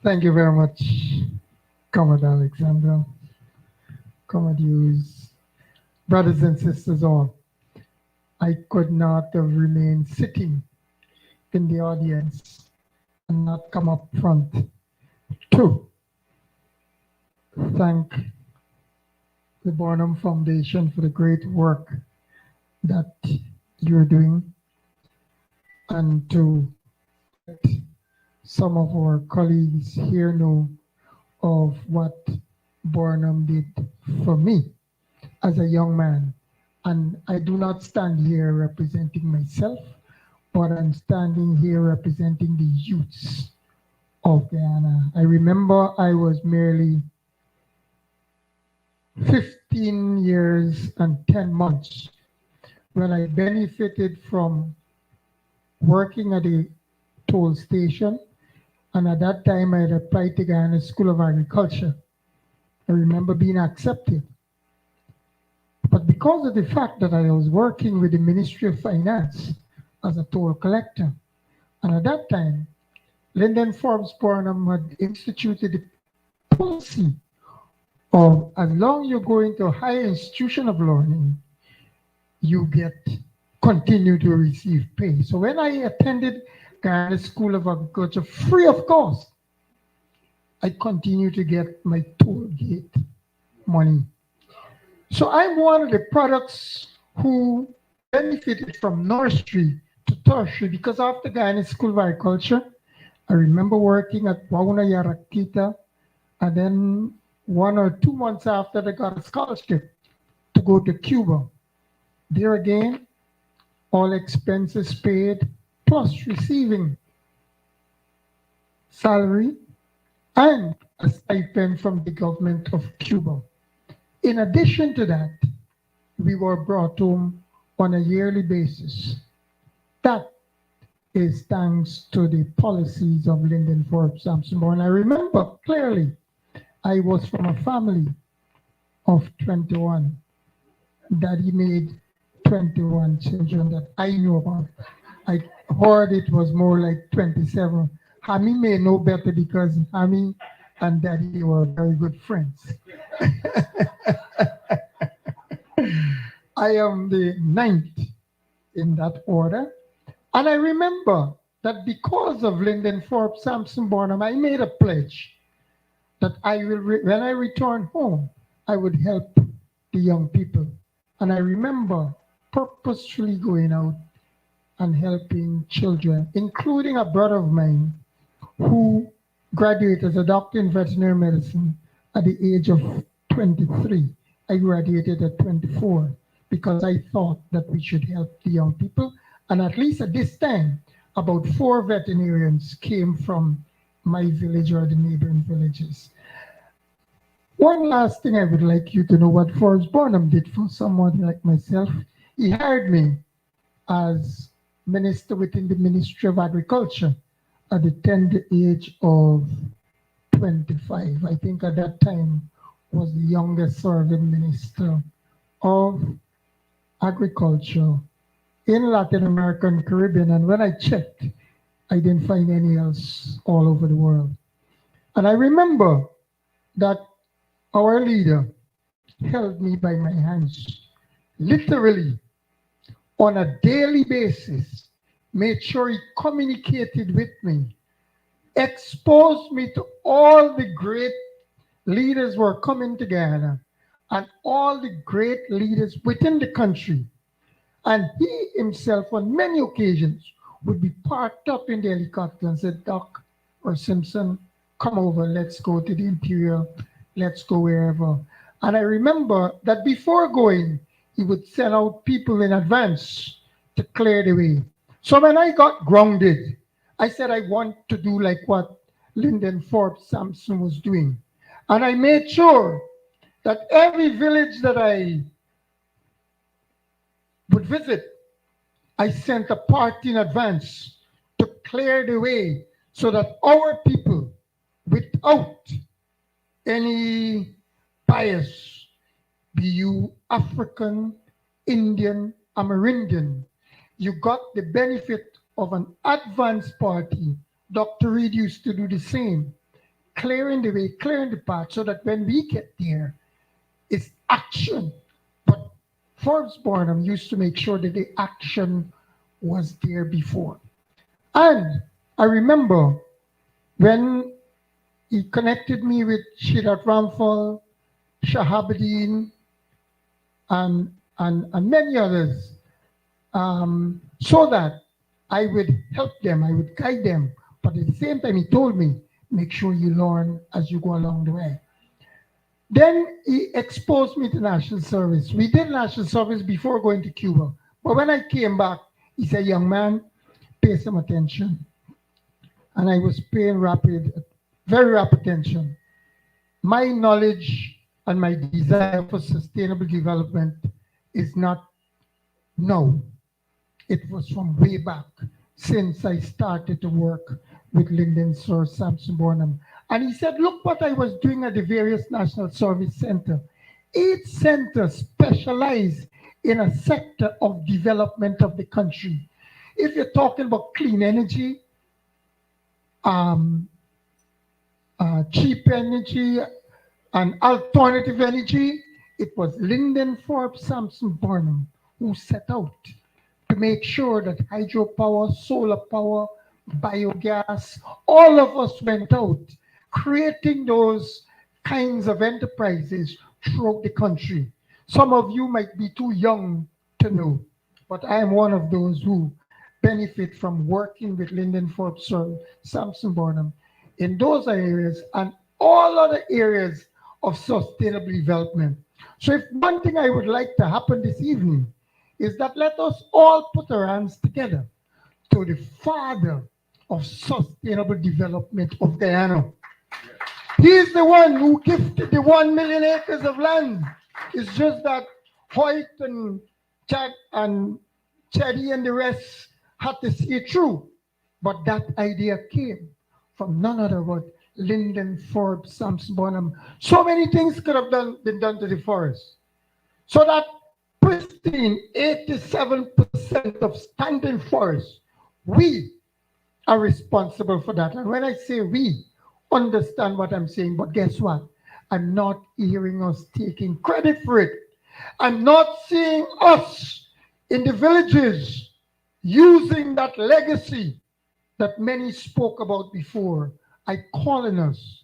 Thank you very much, Comrade Alexander, Comrade Hughes, brothers and sisters all. I could not have remained sitting in the audience and not come up front to thank the Burnham Foundation for the great work that you're doing, and to let some of our colleagues here know of what Burnham did for me as a young man. And I do not stand here representing myself, but I'm standing here representing the youths of Guyana. I remember I was merely 15 years and 10 months when I benefited from working at a toll station. And at that time, I had applied to Guyana School of Agriculture. I remember being accepted. But because of the fact that I was working with the Ministry of Finance as a toll collector, and at that time, Lyndon Forbes Burnham had instituted a policy of as long you go into a higher institution of learning, you continue to receive pay. So when I attended Ghana School of Agriculture free of cost, I continue to get my toll gate money. So I'm one of the products who benefited from nursery to tertiary because after Ghana School of Agriculture, I remember working at Wauna Yarakita, and then 1 or 2 months after, I got a scholarship to go to Cuba. There again, all expenses paid, plus receiving salary and a stipend from the government of Cuba. In addition to that, we were brought home on a yearly basis. That is thanks to the policies of Lyndon Forbes Sampson. And I remember clearly, I was from a family of 21. Daddy made 21 children that I knew about. I heard it was more like 27. Hami may know better because Hami and Daddy were very good friends. I am the 9th in that order. And I remember that because of Lyndon Forbes Sampson Burnham, I made a pledge that I will, when I return home, I would help the young people. And I remember purposefully going out and helping children, including a brother of mine who graduated as a doctor in veterinary medicine at the age of 23. I graduated at 24 because I thought that we should help the young people. And at least at this time, about 4 veterinarians came from my village or the neighboring villages. One last thing I would like you to know what Forbes Burnham did for someone like myself. He hired me as minister within the Ministry of Agriculture at the tender age of 25. I think at that time was the youngest serving minister of agriculture in Latin America and Caribbean. And when I checked, I didn't find any else all over the world. And I remember that our leader held me by my hands, literally on a daily basis, made sure he communicated with me, exposed me to all the great leaders who were coming together and all the great leaders within the country. And he himself, on many occasions, would be parked up in the helicopter and said, Doc or Simpson, come over, let's go to the Imperial, let's go wherever. And I remember that before going, he would send out people in advance to clear the way. So when I got grounded, I said I want to do like what Lyndon Forbes Sampson was doing. And I made sure that every village that I would visit, I sent a party in advance to clear the way so that our people, without any bias, be you African, Indian, Amerindian, you got the benefit of an advanced party. Dr. Reed used to do the same, clearing the way, clearing the path, so that when we get there, it's action. But Forbes Burnham used to make sure that the action was there before. And I remember when he connected me with Shidat Ramphal, Shahabadin, and many others, so that I would help them, I would guide them. But at the same time, he told me, make sure you learn as you go along the way. Then he exposed me to national service. We did national service before going to Cuba. But when I came back, he said, young man, pay some attention. And I was paying very rapid attention. My knowledge and my desire for sustainable development is not now. It was from way back since I started to work with Lyndon Sir Sampson Burnham. And he said, look what I was doing at the various National Service Center. Each center specialized in a sector of development of the country. If you're talking about clean energy, cheap energy, and alternative energy, it was Lyndon Forbes Sampson Burnham who set out to make sure that hydropower, solar power, biogas, all of us went out creating those kinds of enterprises throughout the country. Some of you might be too young to know, but I am one of those who benefit from working with Lyndon Forbes Sampson Burnham in those areas and all other areas of sustainable development. So if one thing I would like to happen this evening is that let us all put our hands together to the father of sustainable development of Guyana. He's the one who gifted the 1 million acres of land. It's just that Hoyt and Chad and Chaddy and the rest had to see it through. But that idea came from none other but Lyndon Forbes Sampson Burnham. So many things could have been done to the forest. So that pristine 87% of standing forest, we are responsible for that. And when I say we, understand what I'm saying, but guess what? I'm not hearing us taking credit for it. I'm not seeing us in the villages using that legacy that many spoke about before. I call on us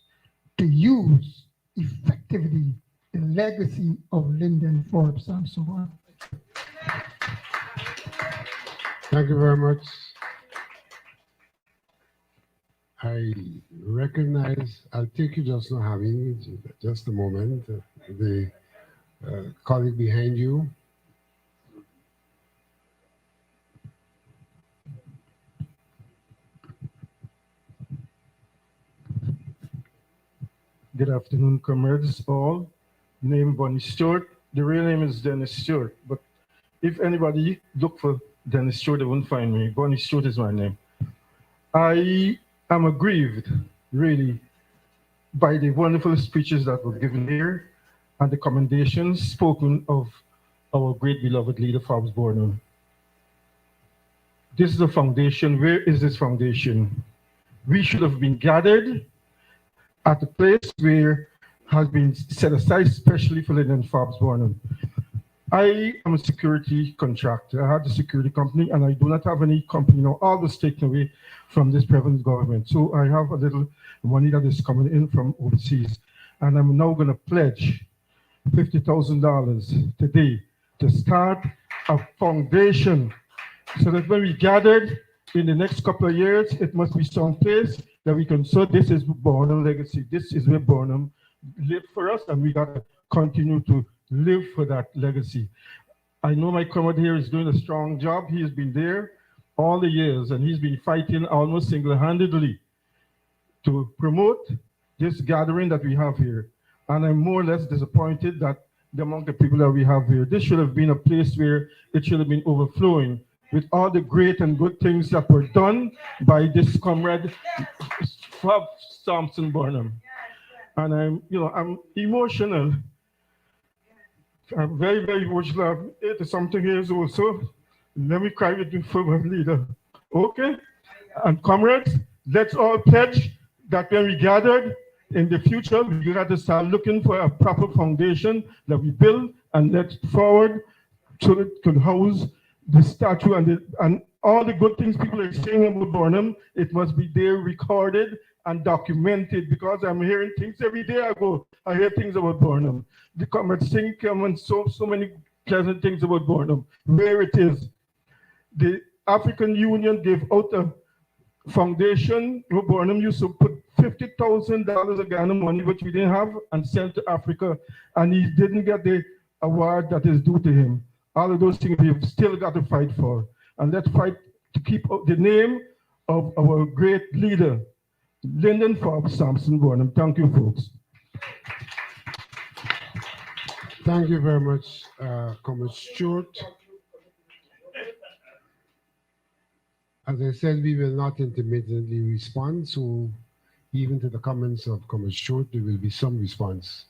to use effectively the legacy of Lyndon Forbes Sampson Burnham. Thank you very much. I recognize, I'll take you just now having just a moment, the colleague behind you. Good afternoon, comrades all. Name Bonnie Stewart. The real name is Dennis Stewart, but if anybody look for Dennis Stewart, they won't find me. Bonnie Stewart is my name. I am aggrieved, really, by the wonderful speeches that were given here and the commendations spoken of our great beloved leader, Forbes Burnham. This is the foundation. Where is this foundation? We should have been gathered at a place where has been set aside especially for Lyndon Forbes Burnham. I am a security contractor. I had a security company and I do not have any company now. All was taken away from this present government. So I have a little money that is coming in from overseas. And I'm now gonna pledge $50,000 today to start a foundation so that when we gathered in the next couple of years, it must be someplace that we can say this is Burnham legacy. This is where Burnham lived for us and we gotta continue to live for that legacy. I know my comrade here is doing a strong job. He has been there all the years and he's been fighting almost single-handedly to promote this gathering that we have here. And I'm more or less disappointed that the amount of people that we have here, this should have been a place where it should have been overflowing with all the great and good things that were done by this comrade, Forbes Sampson Burnham. And I'm emotional. I'm very, very emotional. I'm 80-something years old, so let me cry with you for my leader. Okay? And comrades, let's all pledge that when we gathered in the future, we got to start looking for a proper foundation that we build and let forward so it could house the statue and all the good things people are saying about Burnham. It must be there recorded and documented, because I'm hearing things every day I hear things about Burnham. The comrades think and so many pleasant things about Burnham. Where it is. The African Union gave out a foundation where Burnham used to put $50,000 of Ghana money, which we didn't have, and sent to Africa, and he didn't get the award that is due to him. All of those things we've still got to fight for. And let's fight to keep the name of our great leader, Lyndon Forbes Sampson Burnham. Thank you, folks. Thank you very much, Comrade Stewart. As I said, we will not intermittently respond, so even to the comments of Comrade Stewart, there will be some response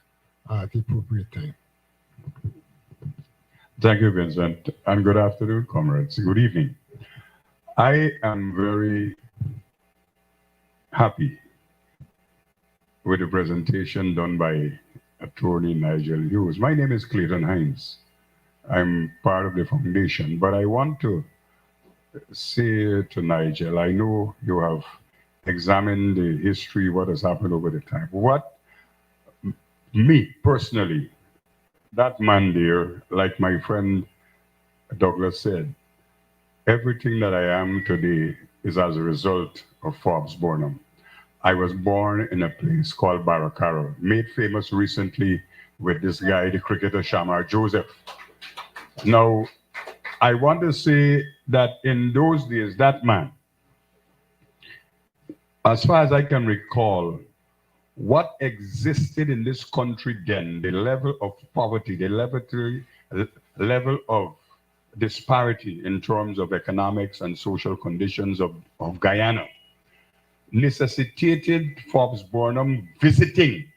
at the appropriate time. Thank you, Vincent, and good afternoon, comrades. Good evening. I am very happy with the presentation done by Attorney Nigel Hughes. My name is Clayton Hines. I'm part of the foundation, but I want to say to Nigel, I know you have examined the history, what has happened over the time. What me personally, that man there, like my friend Douglas said, everything that I am today is as a result of Forbes Burnham. I was born in a place called Barracarroll, made famous recently with this guy, the cricketer Shamar Joseph. Now, I want to say that in those days, that man, as far as I can recall, what existed in this country then, the level of poverty, the level of disparity in terms of economics and social conditions of Guyana, necessitated Forbes Burnham visiting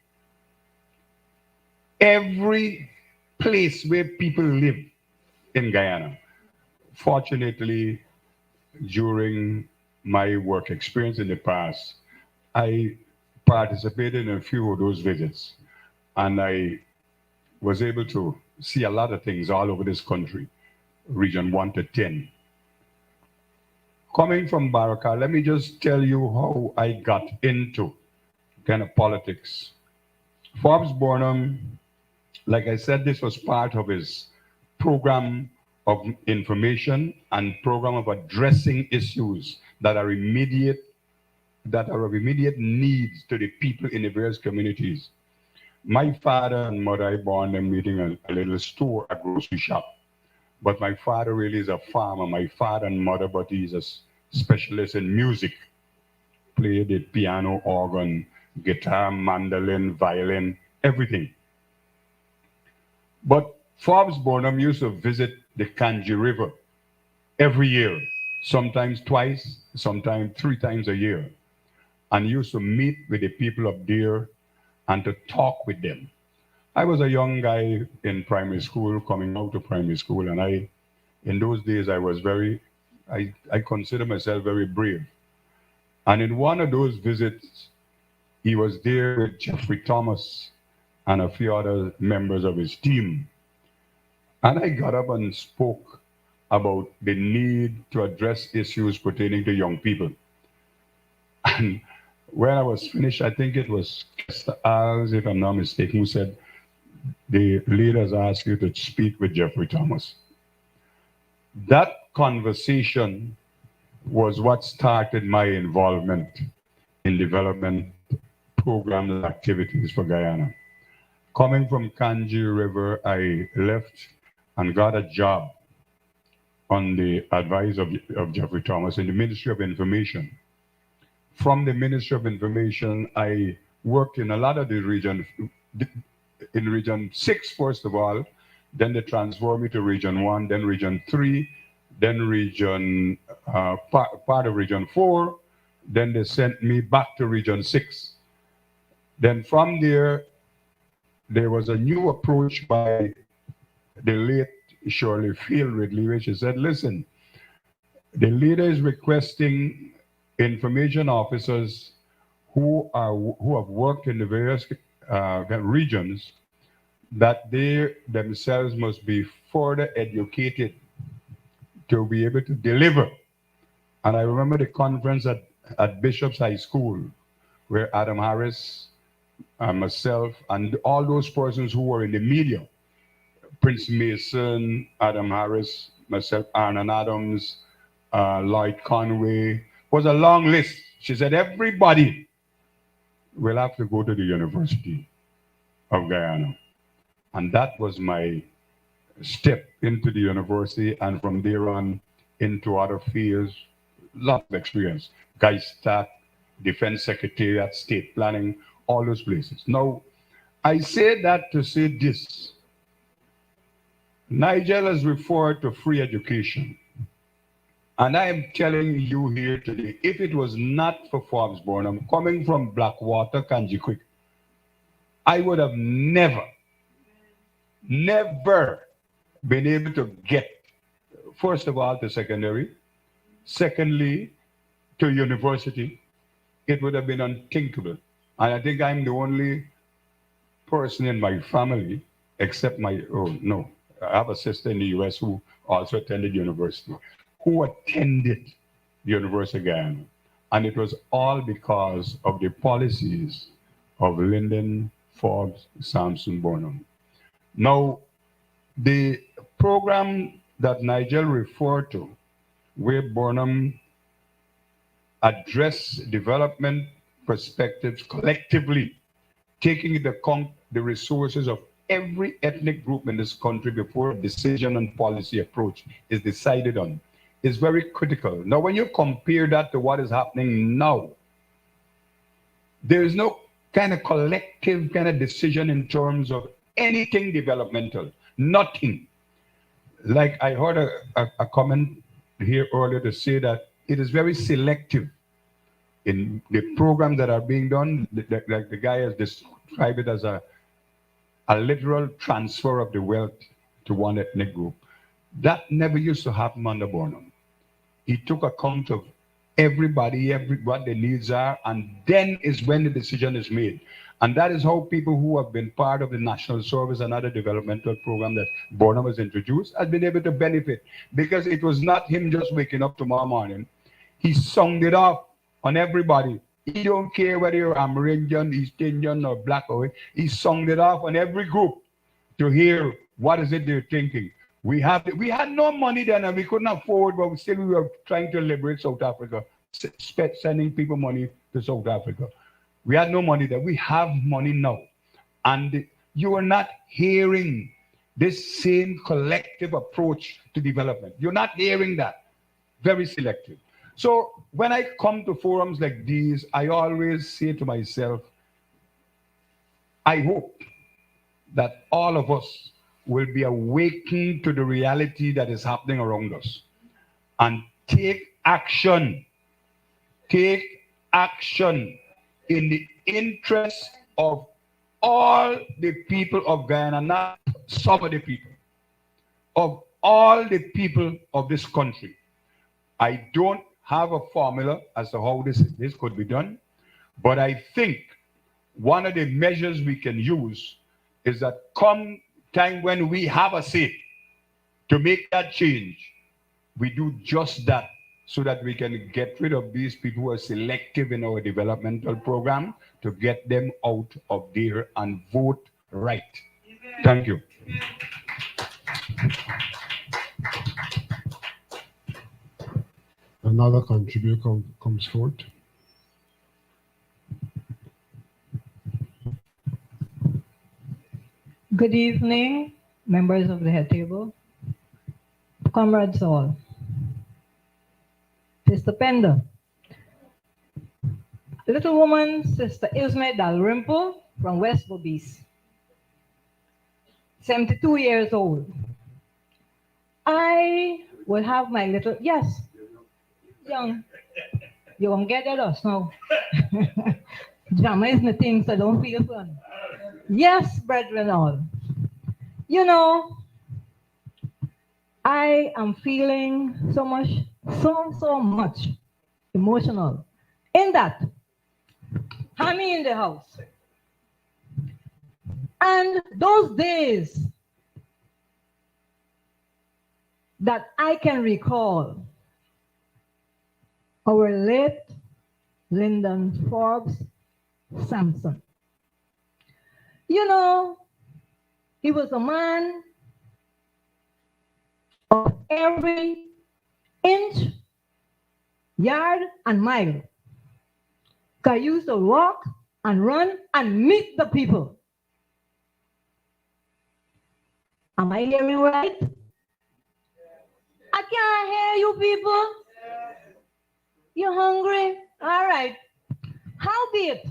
every place where people live in Guyana. Fortunately, during my work experience in the past, I participated in a few of those visits, and I was able to see a lot of things all over this country, region 1 to 10. Coming from Baraka, let me just tell you how I got into kind of politics. Forbes Burnham, like I said, this was part of his program of information and program of addressing issues that are of immediate needs to the people in the various communities. My father and mother, I born them meeting a little store, a grocery shop. But my father really is a farmer. My father and mother, but he's a specialist in music. Played the piano, organ, guitar, mandolin, violin, everything. But Forbes Burnham used to visit the Kanji River every year, sometimes twice, sometimes 3 times a year, and used to meet with the people up there and to talk with them. I was a young guy in primary school, coming out of primary school, and in those days, I consider myself very brave. And in one of those visits, he was there with Jeffrey Thomas and a few other members of his team. And I got up and spoke about the need to address issues pertaining to young people. And when I was finished, I think it was Kester Als, if I'm not mistaken, who said, the leaders asked you to speak with Jeffrey Thomas. That conversation was what started my involvement in development programs and activities for Guyana. Coming from Kanji River, I left and got a job on the advice of Jeffrey Thomas in the Ministry of Information. From the Ministry of Information, I worked in a lot of the region, in Region 6, first of all, then they transferred me to Region 1, then Region 3, then part of Region 4, then they sent me back to Region 6. Then from there was a new approach by the late Shirley Field Ridley, which she said, listen, the leader is requesting information officers who have worked in the various regions, that they themselves must be further educated to be able to deliver. And I remember the conference at Bishop's High School, where Adam Harris, myself, and all those persons who were in the media, Prince Mason, Adam Harris, myself, Arnon Adams, Lloyd Conway, was a long list. She said, everybody will have to go to the University of Guyana. And that was my step into the university, and from there on into other fields, lots of experience. GuyStat, Defense Secretariat, State Planning, all those places. Now, I say that to say this. Nigel has referred to free education. And I am telling you here today, if it was not for Forbes Burnham, coming from Blackwater, Kanji Creek, I would have never been able to get, first of all, to secondary, secondly, to university. It would have been unthinkable. And I think I'm the only person in my family, except my, oh no, I have a sister in the US who also attended university, who attended the University of Guyana. And it was all because of the policies of Lyndon Forbes Sampson Burnham. Now, the program that Nigel referred to, where Burnham addressed development perspectives collectively, taking into account the resources of every ethnic group in this country before a decision and policy approach is decided on, is very critical. Now, when you compare that to what is happening now, there is no kind of collective kind of decision in terms of anything developmental, nothing. Like I heard a comment here earlier to say that it is very selective in the programs that are being done, like the guy has described it as a literal transfer of the wealth to one ethnic group. That never used to happen under Burnham. He took account of everybody, what their needs are, and then is when the decision is made. And that is how people who have been part of the National Service and other developmental program that Burnham has introduced has been able to benefit, because it was not him just waking up tomorrow morning. He sung it off on everybody. He don't care whether you're Amerindian, East Indian, or Black or white. He sung it off on every group to hear what is it they're thinking. We had no money then, and we couldn't afford, but still we were trying to liberate South Africa, sending people money to South Africa. We had no money then. We have money now. And you are not hearing this same collective approach to development. You're not hearing that. Very selective. So when I come to forums like these, I always say to myself, I hope that all of us will be awakened to the reality that is happening around us and take action. Take action in the interest of all the people of Guyana, not some of the people, of all the people of this country. I don't have a formula as to how this could be done, but I think one of the measures we can use is that come time when we have a say to make that change, we do just that, so that we can get rid of these people who are selective in our developmental program, to get them out of there and vote right. Thank you. Another contributor comes forward. Good evening, members of the head table, comrades all. Sister Penda, little woman, Sister Isme Dalrymple from West Bobis, 72 years old. I will have my little, yes, young, you won't get at us now. Drama is nothing, so don't feel fun. Yes, brethren all. You know, I am feeling so much emotional in that Hammy in the house. And those days that I can recall, our late Lyndon Forbes Sampson. You know, he was a man of every inch, yard, and mile. I used to walk and run and meet the people. Am I hearing right? I can't hear you people. You hungry? All right. Howbeit,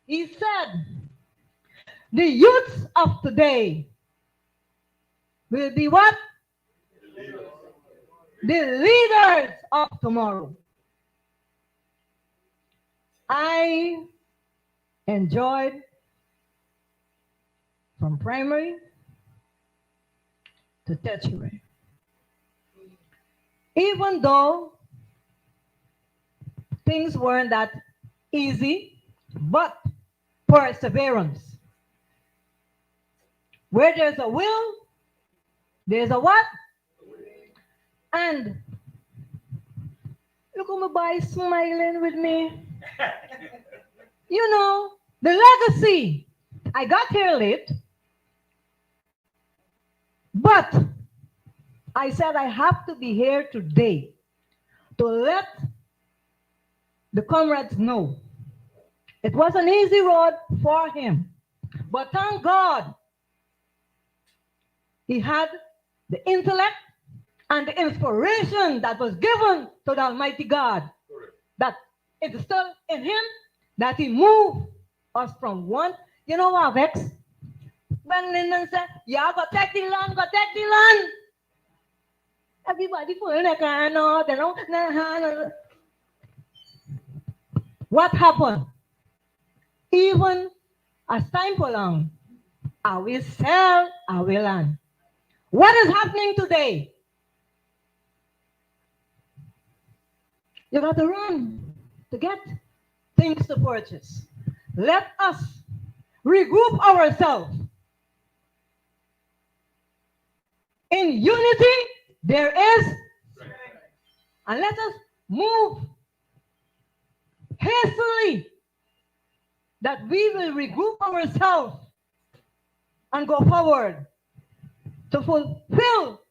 he said, the youths of today will be what? The leaders of tomorrow. I enjoyed from primary to tertiary. Even though things weren't that easy, but perseverance. Where there's a will, there's a what? And look at my boy smiling with me. You know, the legacy. I got here late, but I said I have to be here today to let the comrades know. It was an easy road for him, but thank God he had the intellect and the inspiration that was given to the Almighty God, that it's still in him, that he moved us from one. You know what, Vex? When Lyndon said, yeah, go take the land, go take the land. Everybody pulling their car, no, they don't. No. What happened? Even as time prolonged, I will sell our land. What is happening today? You got to run to get things to purchase. Let us regroup ourselves. In unity, there is strength. And let us move hastily, that we will regroup ourselves and go forward to fulfill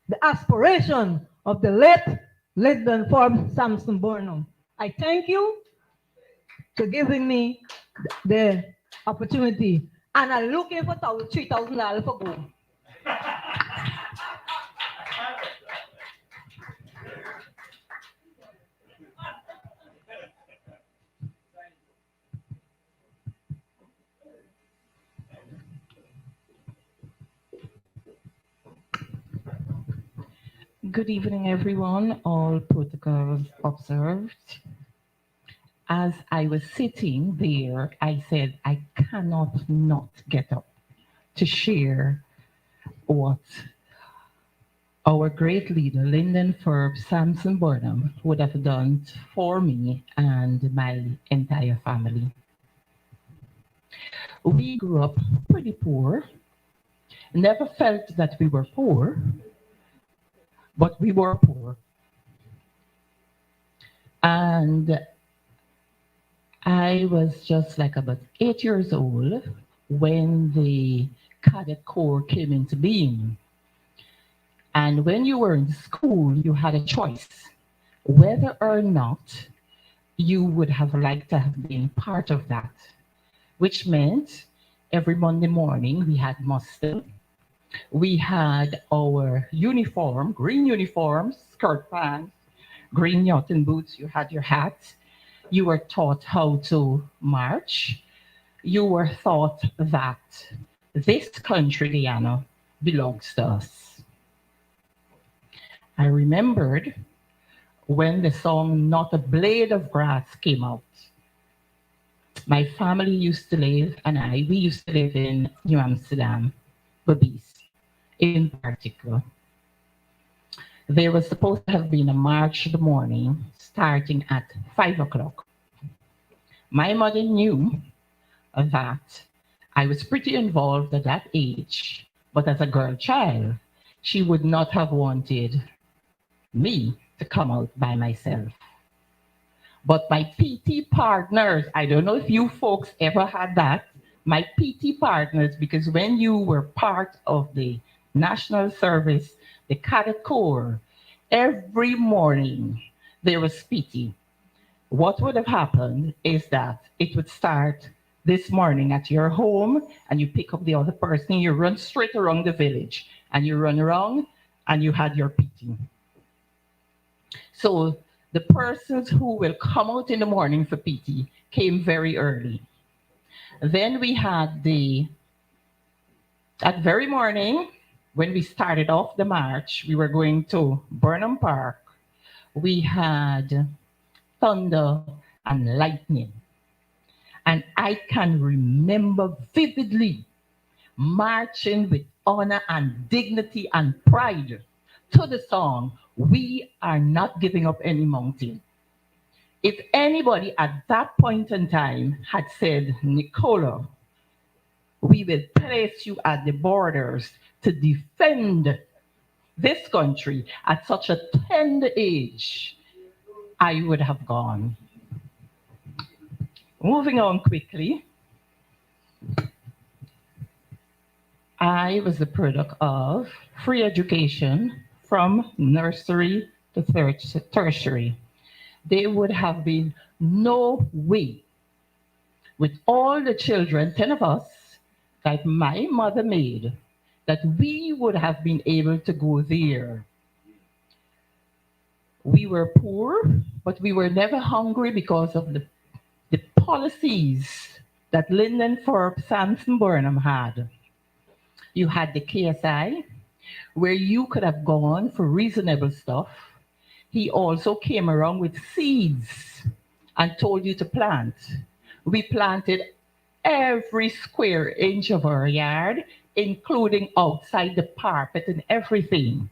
the aspiration of the late Lyndon Forbes Samson Burnham. I thank you for giving me the opportunity, and I'm looking for $3,000 for gold. Good evening, everyone. All protocols observed. As I was sitting there, I said, I cannot not get up to share what our great leader, Lyndon Forbes Samson Burnham, would have done for me and my entire family. We grew up pretty poor, never felt that we were poor, but we were poor. And I was just like about 8 years old when the Cadet Corps came into being. And when you were in school, you had a choice whether or not you would have liked to have been part of that, which meant every Monday morning we had muster. We had our uniform, green uniforms, skirt pants, green yachting boots. You had your hat. You were taught how to march. You were taught that this country, Guyana, belongs to us. I remembered when the song Not a Blade of Grass came out. My family used to live, we used to live in New Amsterdam, Babis. In particular, there was supposed to have been a march in the morning starting at 5 o'clock. My mother knew that I was pretty involved at that age, but as a girl child, she would not have wanted me to come out by myself. But my PT partners, I don't know if you folks ever had that, my PT partners, because when you were part of the National Service, the Cadet Corps, every morning there was PT. What would have happened is that it would start this morning at your home, and you pick up the other person, you run straight around the village, and you run around, and you had your PT. So the persons who will come out in the morning for PT came very early. Then we had that very morning, when we started off the march, we were going to Burnham Park. We had thunder and lightning. And I can remember vividly marching with honor and dignity and pride to the song, We Are Not Giving Up Any Mountain. If anybody at that point in time had said, Nicola, we will place you at the borders to defend this country at such a tender age, I would have gone. Moving on quickly, I was the product of free education from nursery to tertiary. There would have been no way, with all the children, 10 of us, that my mother made, that we would have been able to go there. We were poor, but we were never hungry because of the policies that Lyndon Forbes Sampson Burnham had. You had the KSI, where you could have gone for reasonable stuff. He also came around with seeds and told you to plant. We planted every square inch of our yard, including outside the parapet and everything.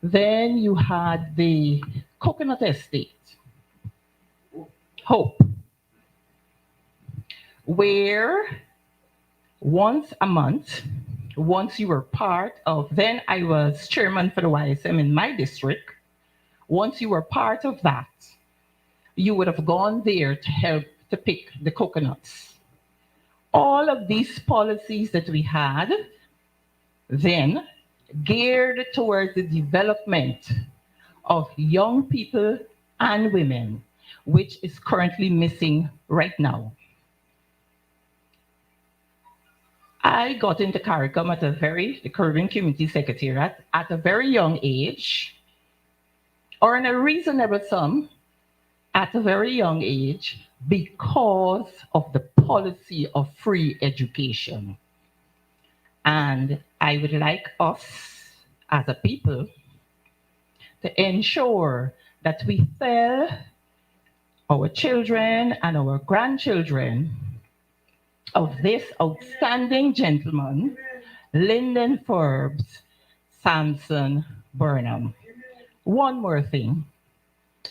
Then you had the coconut estate, Hope, where once a month, once you were part of, then I was chairman for the YSM in my district. Once you were part of that, you would have gone there to help to pick the coconuts. All of these policies that we had then geared towards the development of young people and women, which is currently missing right now. I got into CARICOM at the Caribbean Community Secretariat at a very young age, or in a reasonable sum at a very young age, because of the policy of free education. And I would like us as a people to ensure that we tell our children and our grandchildren of this outstanding gentleman, Lyndon Forbes Sampson Burnham. One more thing.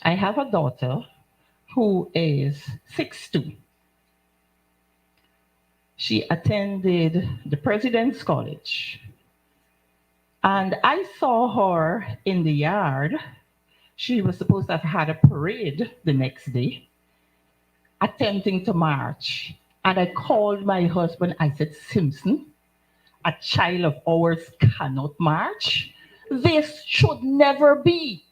I have a daughter who is 6'2". She attended the President's College. And I saw her in the yard. She was supposed to have had a parade the next day, attempting to march. And I called my husband. I said, Simpson, a child of ours cannot march. This should never be.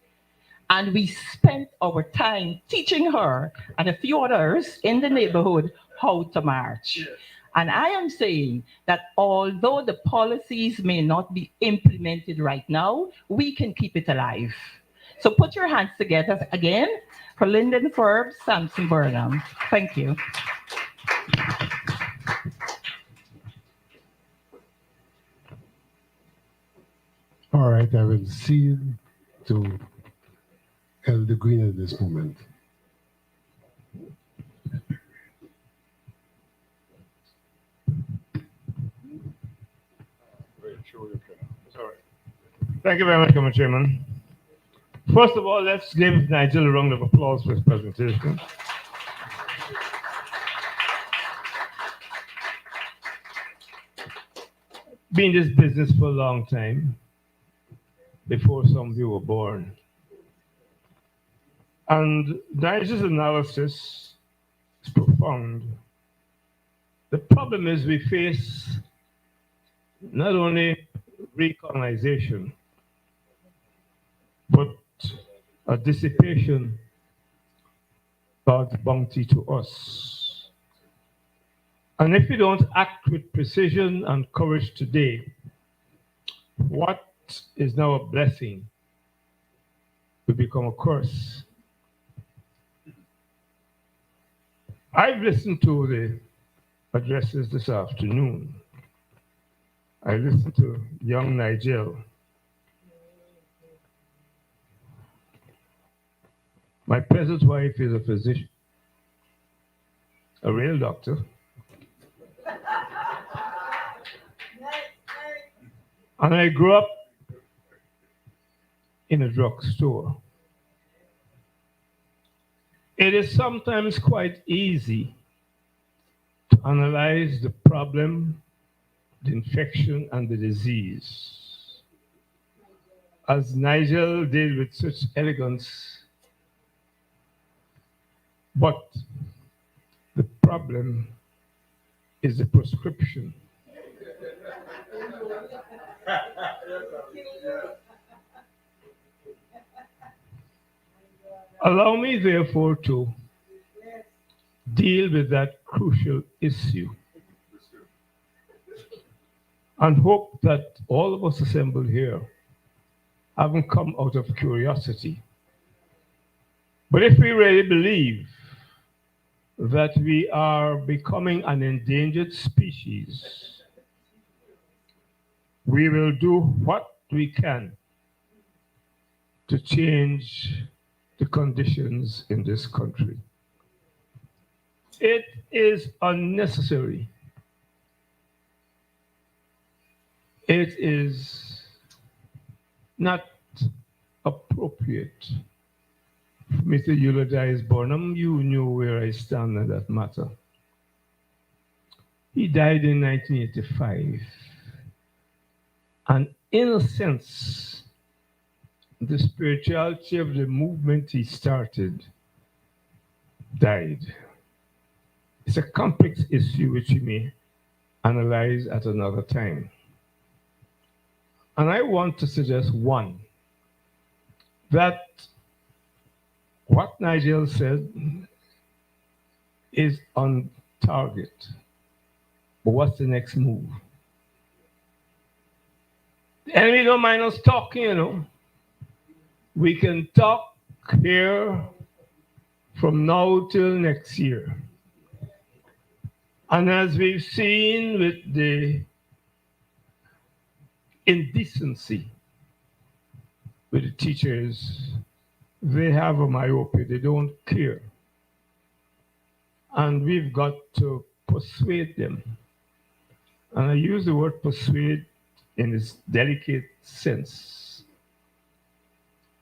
And we spent our time teaching her and a few others in the neighborhood how to march. Yes. And I am saying that although the policies may not be implemented right now, we can keep it alive. So put your hands together again for Lyndon Forbes Sampson Burnham. Thank you. All right, I will cede to Elder Green at this moment. Thank you very much, Mr. Chairman. First of all, let's give Nigel a round of applause for his presentation. Been in this business for a long time, before some of you were born. And Nigel's analysis is profound. The problem is we face not only recolonization, but a dissipation God's bounty to us. And if we don't act with precision and courage today, what is now a blessing will become a curse. I've listened to the addresses this afternoon. I listened to young Nigel. My present wife is a physician, a real doctor. And I grew up in a drugstore. It is sometimes quite easy to analyze the problem, the infection, and the disease. As Nigel did with such elegance, but the problem is the prescription. Allow me, therefore, to deal with that crucial issue and hope that all of us assembled here haven't come out of curiosity. But if we really believe that we are becoming an endangered species, we will do what we can to change the conditions in this country. It is unnecessary. It is not appropriate for me to eulogize Burnham. You knew where I stand on that matter. He died in 1985. And in a sense, the spirituality of the movement he started died. It's a complex issue which we may analyze at another time. And I want to suggest one, that what Nigel said is on target. But what's the next move? The enemy don't mind us talking, you know. We can talk here from now till next year. And as we've seen with the indecency with the teachers, they have a myopia, they don't care. And we've got to persuade them. And I use the word persuade in its delicate sense,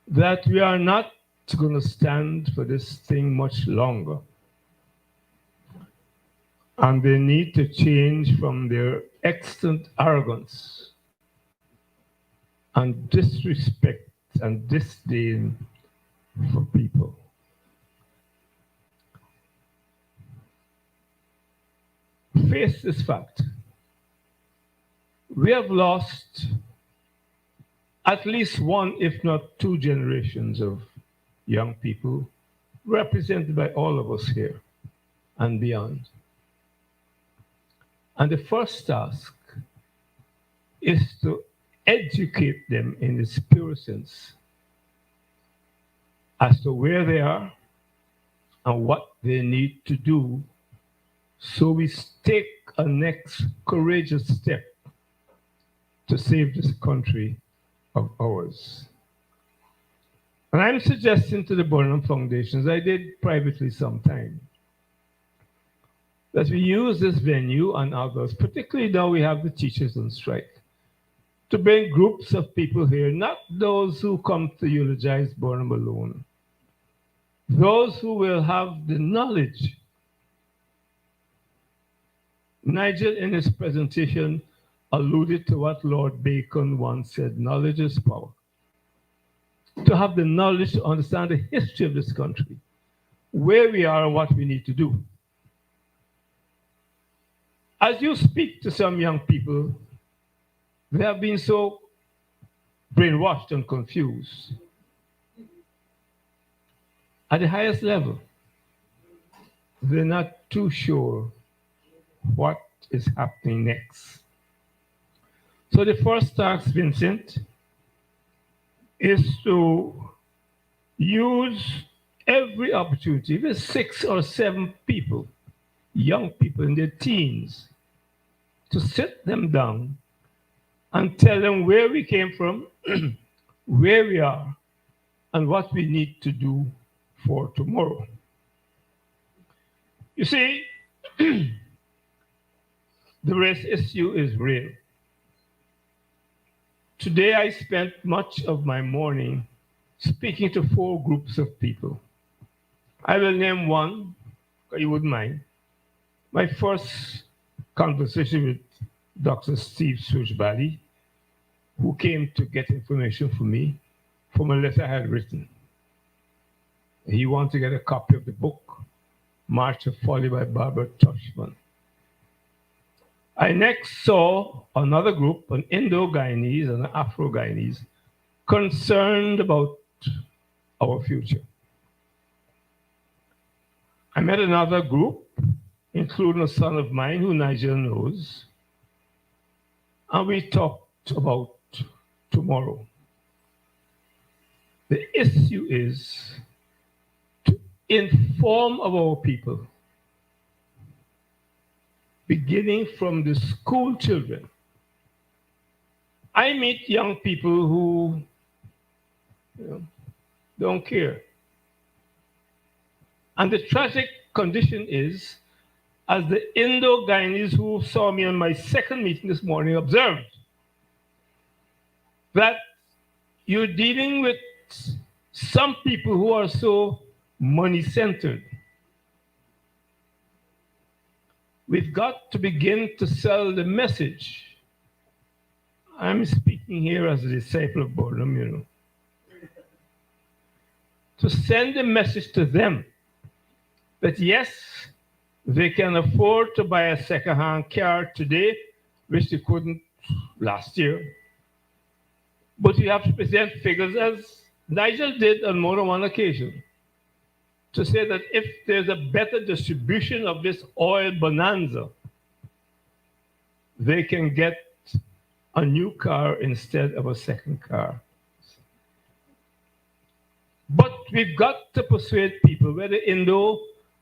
that we are not going to stand for this thing much longer. And they need to change from their extant arrogance and disrespect and disdain for people. Face this fact. We have lost at least one, if not two generations of young people represented by all of us here and beyond. And the first task is to educate them in its pure sense as to where they are and what they need to do, so we take a next courageous step to save this country of ours. And I'm suggesting to the Burnham Foundations, I did privately sometime, that we use this venue and others, particularly now we have the teachers on strike, to bring groups of people here, not those who come to eulogize Burnham alone, those who will have the knowledge. Nigel, in his presentation, alluded to what Lord Bacon once said, knowledge is power. To have the knowledge to understand the history of this country, where we are and what we need to do. As you speak to some young people, they have been so brainwashed and confused. At the highest level, they're not too sure what is happening next. So the first task, Vincent, is to use every opportunity, with 6 or 7 people, young people in their teens, to sit them down and tell them where we came from, where we are, and what we need to do for tomorrow. You see, the race issue is real. Today I spent much of my morning speaking to 4 groups of people. I will name one, if you wouldn't mind. My first conversation with Dr. Steve Switchbody, who came to get information from me from a letter I had written. He wanted to get a copy of the book, March of Folly by Barbara Tushman. I next saw another group, an Indo-Guyanese and an Afro-Guyanese, concerned about our future. I met another group, including a son of mine who Nigel knows, and we talked about tomorrow. The issue is to inform our people, beginning from the school children. I meet young people who don't care. And the tragic condition is, as the Indo-Guyanese who saw me on my second meeting this morning observed, that you're dealing with some people who are so money-centered. We've got to begin to sell the message. I'm speaking here as a disciple of Burnham, to send a message to them that yes, they can afford to buy a second-hand car today, which they couldn't last year. But you have to present figures, as Nigel did on more than one occasion, to say that if there's a better distribution of this oil bonanza, they can get a new car instead of a second car. But we've got to persuade people, whether Indo,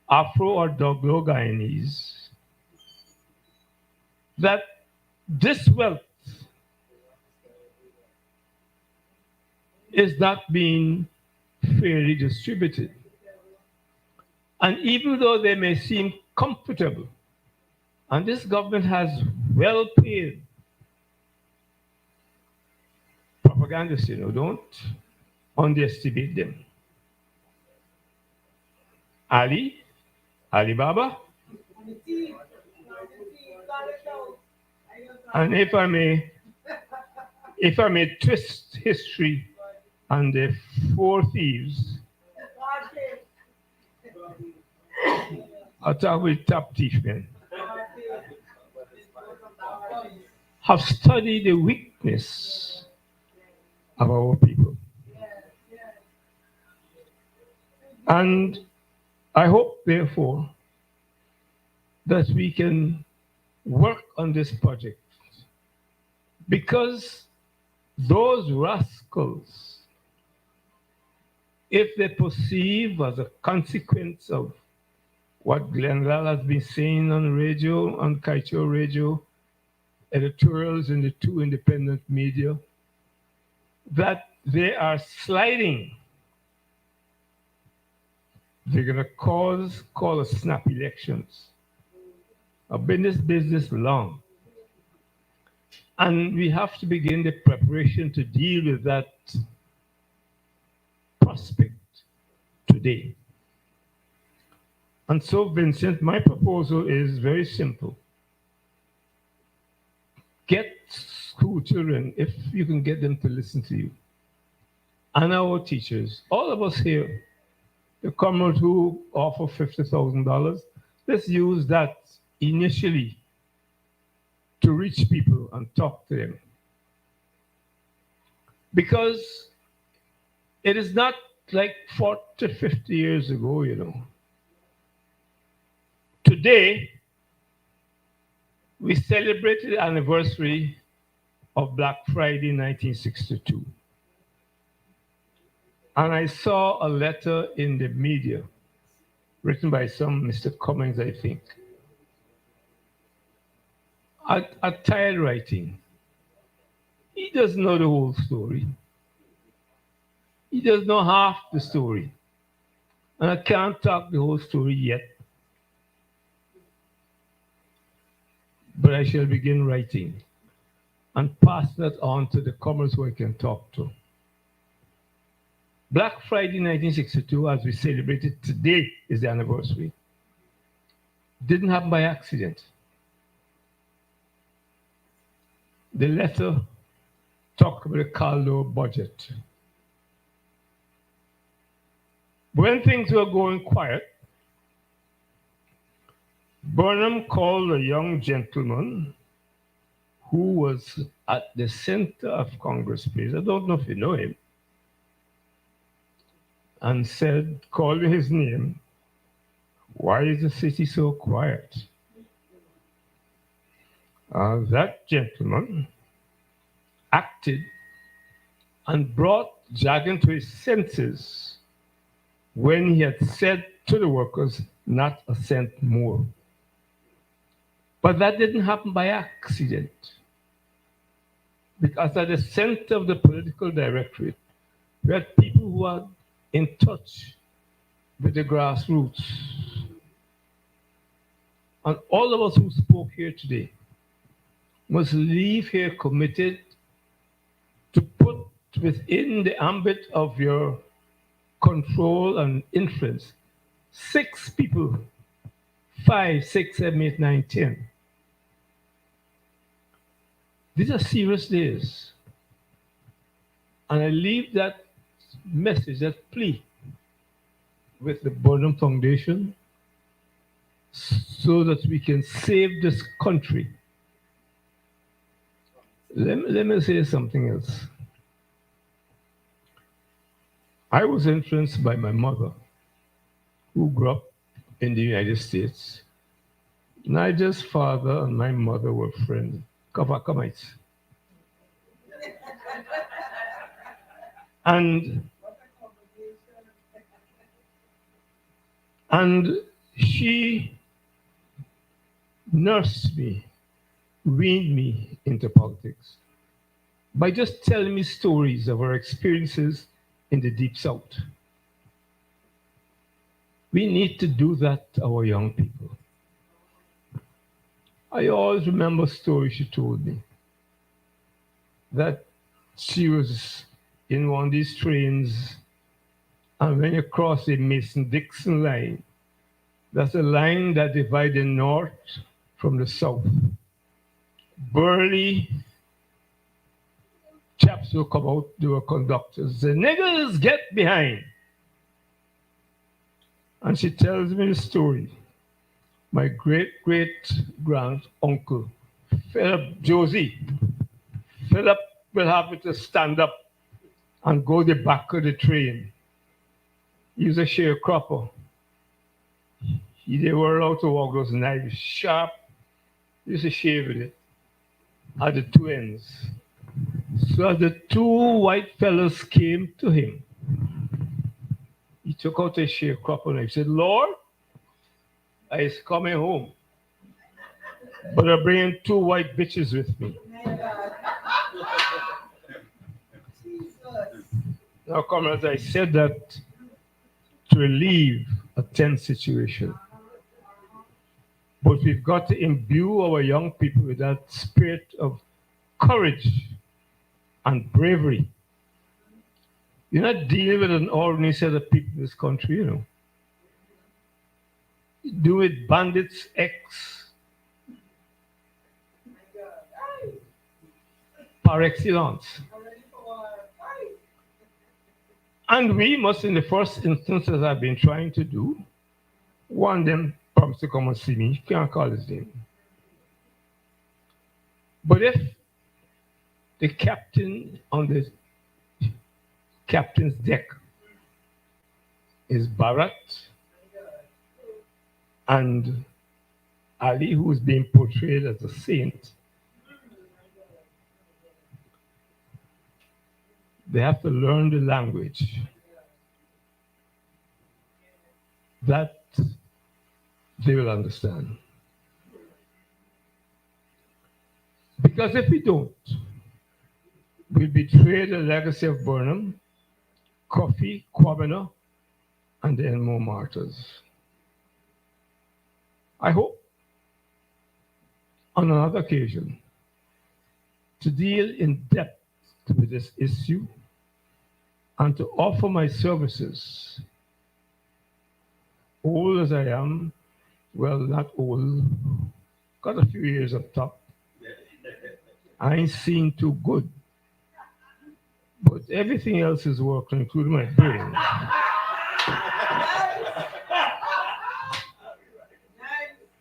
Afro, or Doglo-Guyanese, that this wealth is not being fairly distributed. And even though they may seem comfortable, and this government has well-paid propagandists, don't underestimate them. Alibaba, and if I may twist history and the four thieves, I'll talk with top thief men, have studied the weakness of our people. And I hope, therefore, that we can work on this project, because those rascals, if they perceive as a consequence of what Glenn Lal has been saying on radio, on Kaito radio, editorials in the two independent media, that they are sliding, they're going to call a snap elections. I've been in this business long. And we have to begin the preparation to deal with that prospect today. And so, Vincent, my proposal is very simple. Get school children, if you can get them to listen to you, and our teachers, all of us here, the Commonwealth who offer $50,000, let's use that initially to reach people and talk to them. Because it is not like 40, 50 years ago, Today, we celebrated the anniversary of Black Friday 1962. And I saw a letter in the media written by some Mr. Cummings, I think. A tired writing. He doesn't know the whole story. He doesn't know half the story. And I can't talk the whole story yet. But I shall begin writing and pass that on to the Commonwealth who I can talk to. Black Friday 1962, as we celebrated today, is the anniversary. Didn't happen by accident. The letter talked about the Caldo budget. When things were going quiet, Burnham called a young gentleman who was at the center of Congress Place. I don't know if you know him. And said, calling his name, "Why is the city so quiet?" That gentleman acted and brought Jagan to his senses when he had said to the workers, "Not a cent more." But that didn't happen by accident. Because at the center of the political directorate, we had people who are in touch with the grassroots. And all of us who spoke here today must leave here committed to put within the ambit of your control and influence 6 people, 5, 6, 7, 8, 9, 10. These are serious days. And I leave that message, that plea, with the Burnham Foundation so that we can save this country. Let me say something else. I was influenced by my mother, who grew up in the United States. Nigel's father and my mother were friends. Kavakamites. And she nursed me, weaned me into politics by just telling me stories of her experiences in the Deep South. We need to do that to our young people. I always remember a story she told me, that she was in one of these trains, and when you cross the Mason-Dixon line, that's a line that divides the north from the south. Burly chaps will come out, they were conductors. The niggers, get behind. And she tells me the story. My great-great-grand-uncle, Philip Josie, Philip will have to stand up and go the back of the train. He was a sharecropper. They were allowed to walk those knives sharp. He used to shave with it at the 2 ends. So as the 2 white fellows came to him, he took out a sharecropper and he said, "Lord, I is coming home, but I'm bringing 2 white bitches with me." Now, comrades, I said that to relieve a tense situation. But we've got to imbue our young people with that spirit of courage and bravery. You're not dealing with an ordinary set of people in this country, you know. You do it bandits X par excellence. And we must, in the first instance, as I've been trying to do, one them promised to come and see me. Can't call his name. But if the captain on the captain's deck is Bharat and Ali, who is being portrayed as a saint, they have to learn the language that they will understand. Because if we don't, we'll betray the legacy of Burnham, Coffee, Kwabena, and the Elmo martyrs. I hope on another occasion to deal in depth with this issue and to offer my services. Old as I am, well, not old, got a few years up top. I ain't seen too good, but everything else is working, including my brain.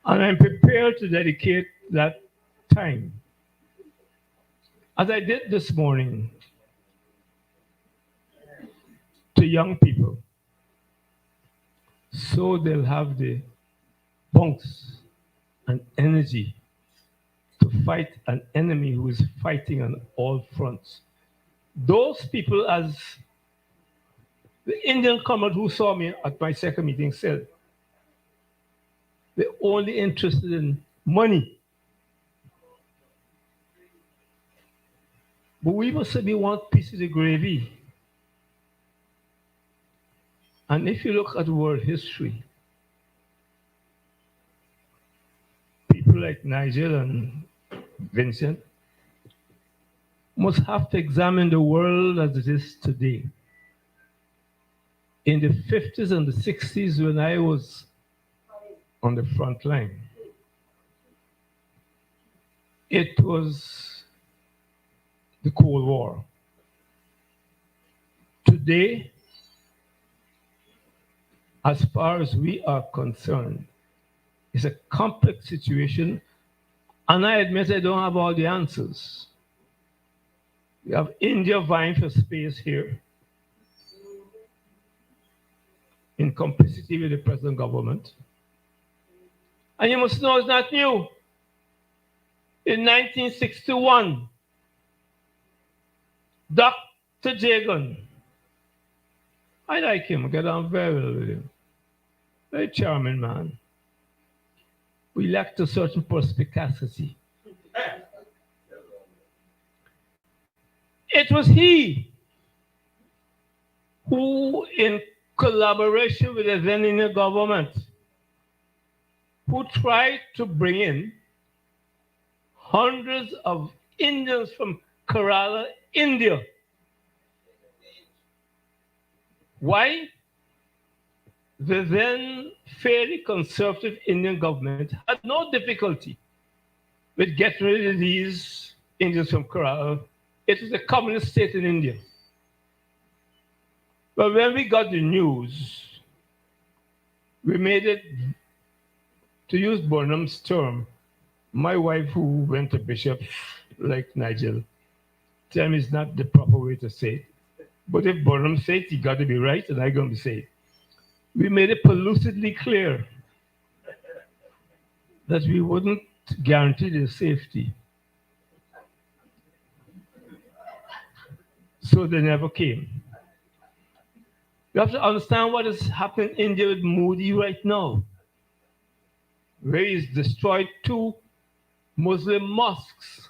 And I'm prepared to dedicate that time, as I did this morning, to young people, so they'll have the bunks and energy to fight an enemy who is fighting on all fronts. Those people, as the Indian comrade who saw me at my second meeting said, they're only interested in money. But we must say we want pieces of gravy. And if you look at world history, people like Nigel and Vincent must have to examine the world as it is today. In the 50s and the 60s, when I was on the front line, it was the Cold War. Today, as far as we are concerned, it's a complex situation, and I admit I don't have all the answers. We have India vying for space here in complicity with the present government. And you must know it's not new. In 1961, Dr. Jagan, I like him, I get on very well with him. Very charming man. We lacked a certain perspicacity. It was he who, in collaboration with the then Indian government, who tried to bring in hundreds of Indians from Kerala, India. Why? The then fairly conservative Indian government had no difficulty with getting rid of these Indians from Kerala. It was a communist state in India. But when we got the news, we made it, to use Burnham's term, my wife who went to Bishop, like Nigel, tell me it's not the proper way to say it. But if Burnham said it, he got to be right, and I'm going to say it. We made it pellucidly clear that we wouldn't guarantee their safety. So they never came. You have to understand what is happening in India with Modi right now, where he's destroyed 2 Muslim mosques.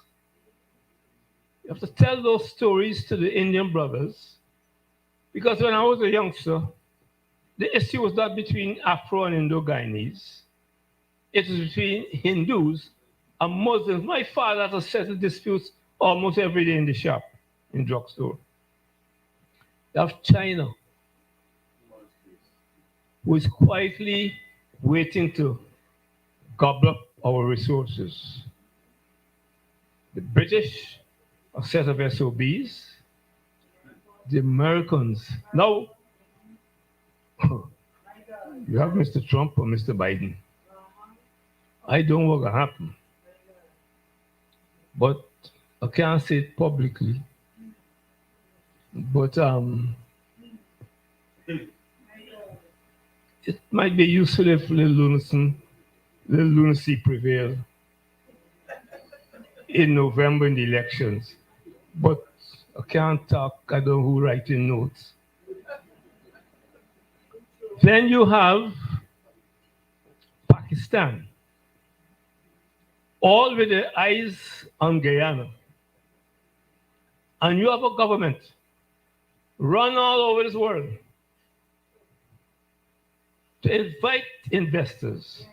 You have to tell those stories to the Indian brothers, because when I was a youngster, the issue was not between Afro and Indo-Guyanese. It was between Hindus and Muslims. My father had to settle disputes almost every day in the shop, in drugstore. You have China, who is quietly waiting to gobble up our resources. The British, a set of SOBs. The Americans. Now, you have Mr. Trump or Mr. Biden. I don't know what will happen. But I can't say it publicly. But it might be useful if little lunacy prevail in November in the elections. But I can't talk, I don't know who writing notes. Then you have Pakistan, all with their eyes on Guyana. And you have a government run all over this world to invite investors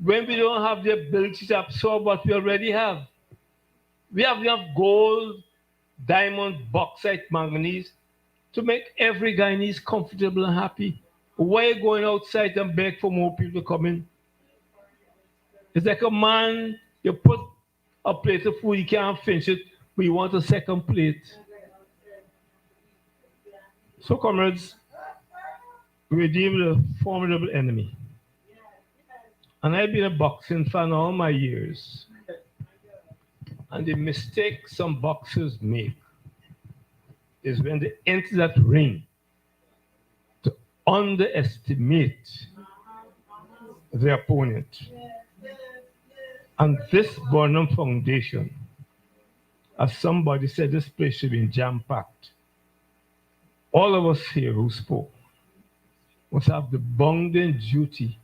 when we don't have the ability to absorb what we already have. We have enough gold, diamond, bauxite, manganese. to make every Guyanese comfortable and happy. Why are you going outside and beg for more people to come in? It's like a man, you put a plate of food, you can't finish it, but you want a second plate. So, comrades, we deal with a formidable enemy. And I've been a boxing fan all my years. And the mistake some boxers make is when they enter that ring to underestimate the opponent. And this Burnham Foundation, as somebody said, this place should be jam-packed. All of us here who spoke must have the bounden duty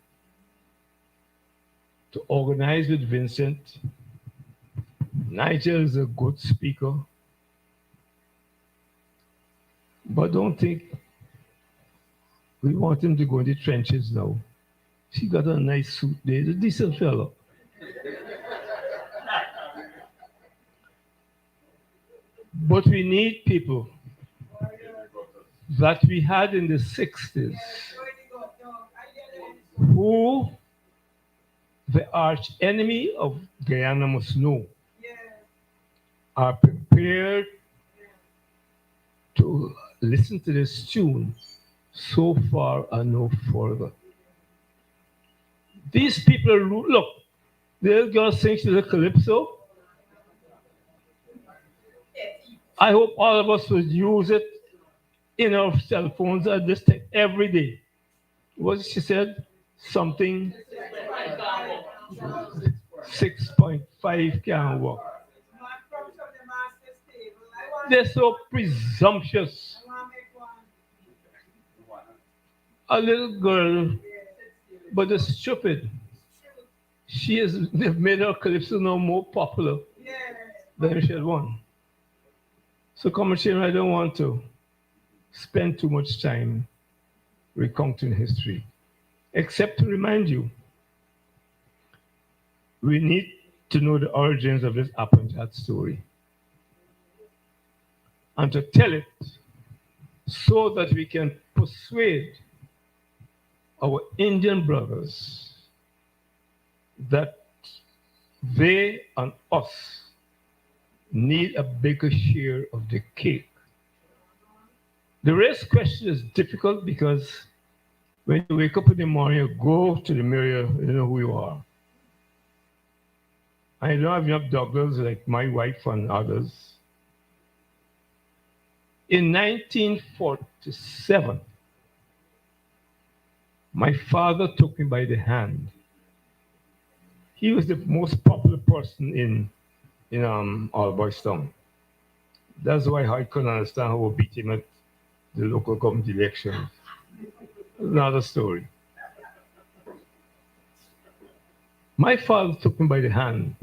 to organize with Vincent. Nigel is a good speaker, but don't think we want him to go in the trenches now. He got a nice suit there. He's a decent fellow. But we need people that we had in the 60s who the arch enemy of Guyana must know are prepared to listen to this tune so far and no further. These people, look, the little girl sings to the calypso. I hope all of us would use it in our cell phones at this time every day. What she said? Something 6.5 can work. They're so presumptuous. A little girl, but they're stupid. They've made her calypso now more popular than she had won. So, Commissioner, I don't want to spend too much time recounting history, except to remind you, we need to know the origins of this Apanjat story and to tell it so that we can persuade our Indian brothers that they and us need a bigger share of the cake. The race question is difficult because when you wake up in the morning, you go to the mirror, you know who you are. I don't have enough doctors like my wife and others. In 1947, my father took me by the hand. He was the most popular person in All Boys Town. That's why I couldn't understand how we beat him at the local government elections. Another story. My father took me by the hand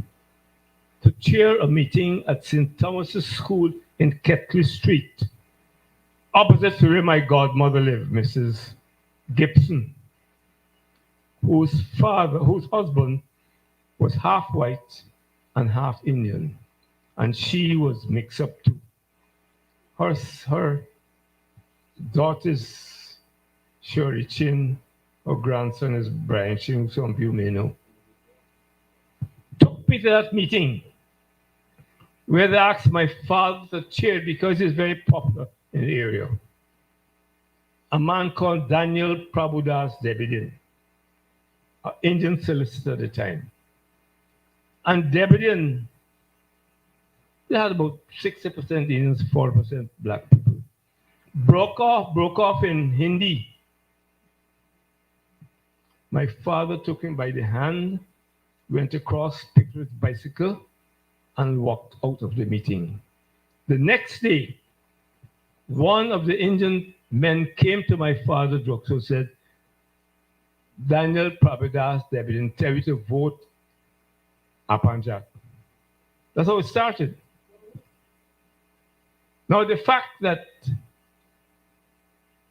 to chair a meeting at St. Thomas's School in Ketley Street, opposite to where my godmother lived, Mrs. Gibson, whose husband was half white and half Indian, and she was mixed up too. Her daughter's Shirley Chin, her grandson is Brian Chin, some of you may know. Took me to that meeting where they asked my father to chair because he's very popular in the area. A man called Daniel Prabhudas Debedin, an Indian solicitor at the time. And Debedin, they had about 60% Indians, 40% black people. Broke off in Hindi. My father took him by the hand, went across, picked up his bicycle, and walked out of the meeting. The next day, one of the Indian men came to my father, Drogso, said, Daniel Prabhudas Debedin tell you to vote Apanjat. That's how it started. Now, the fact that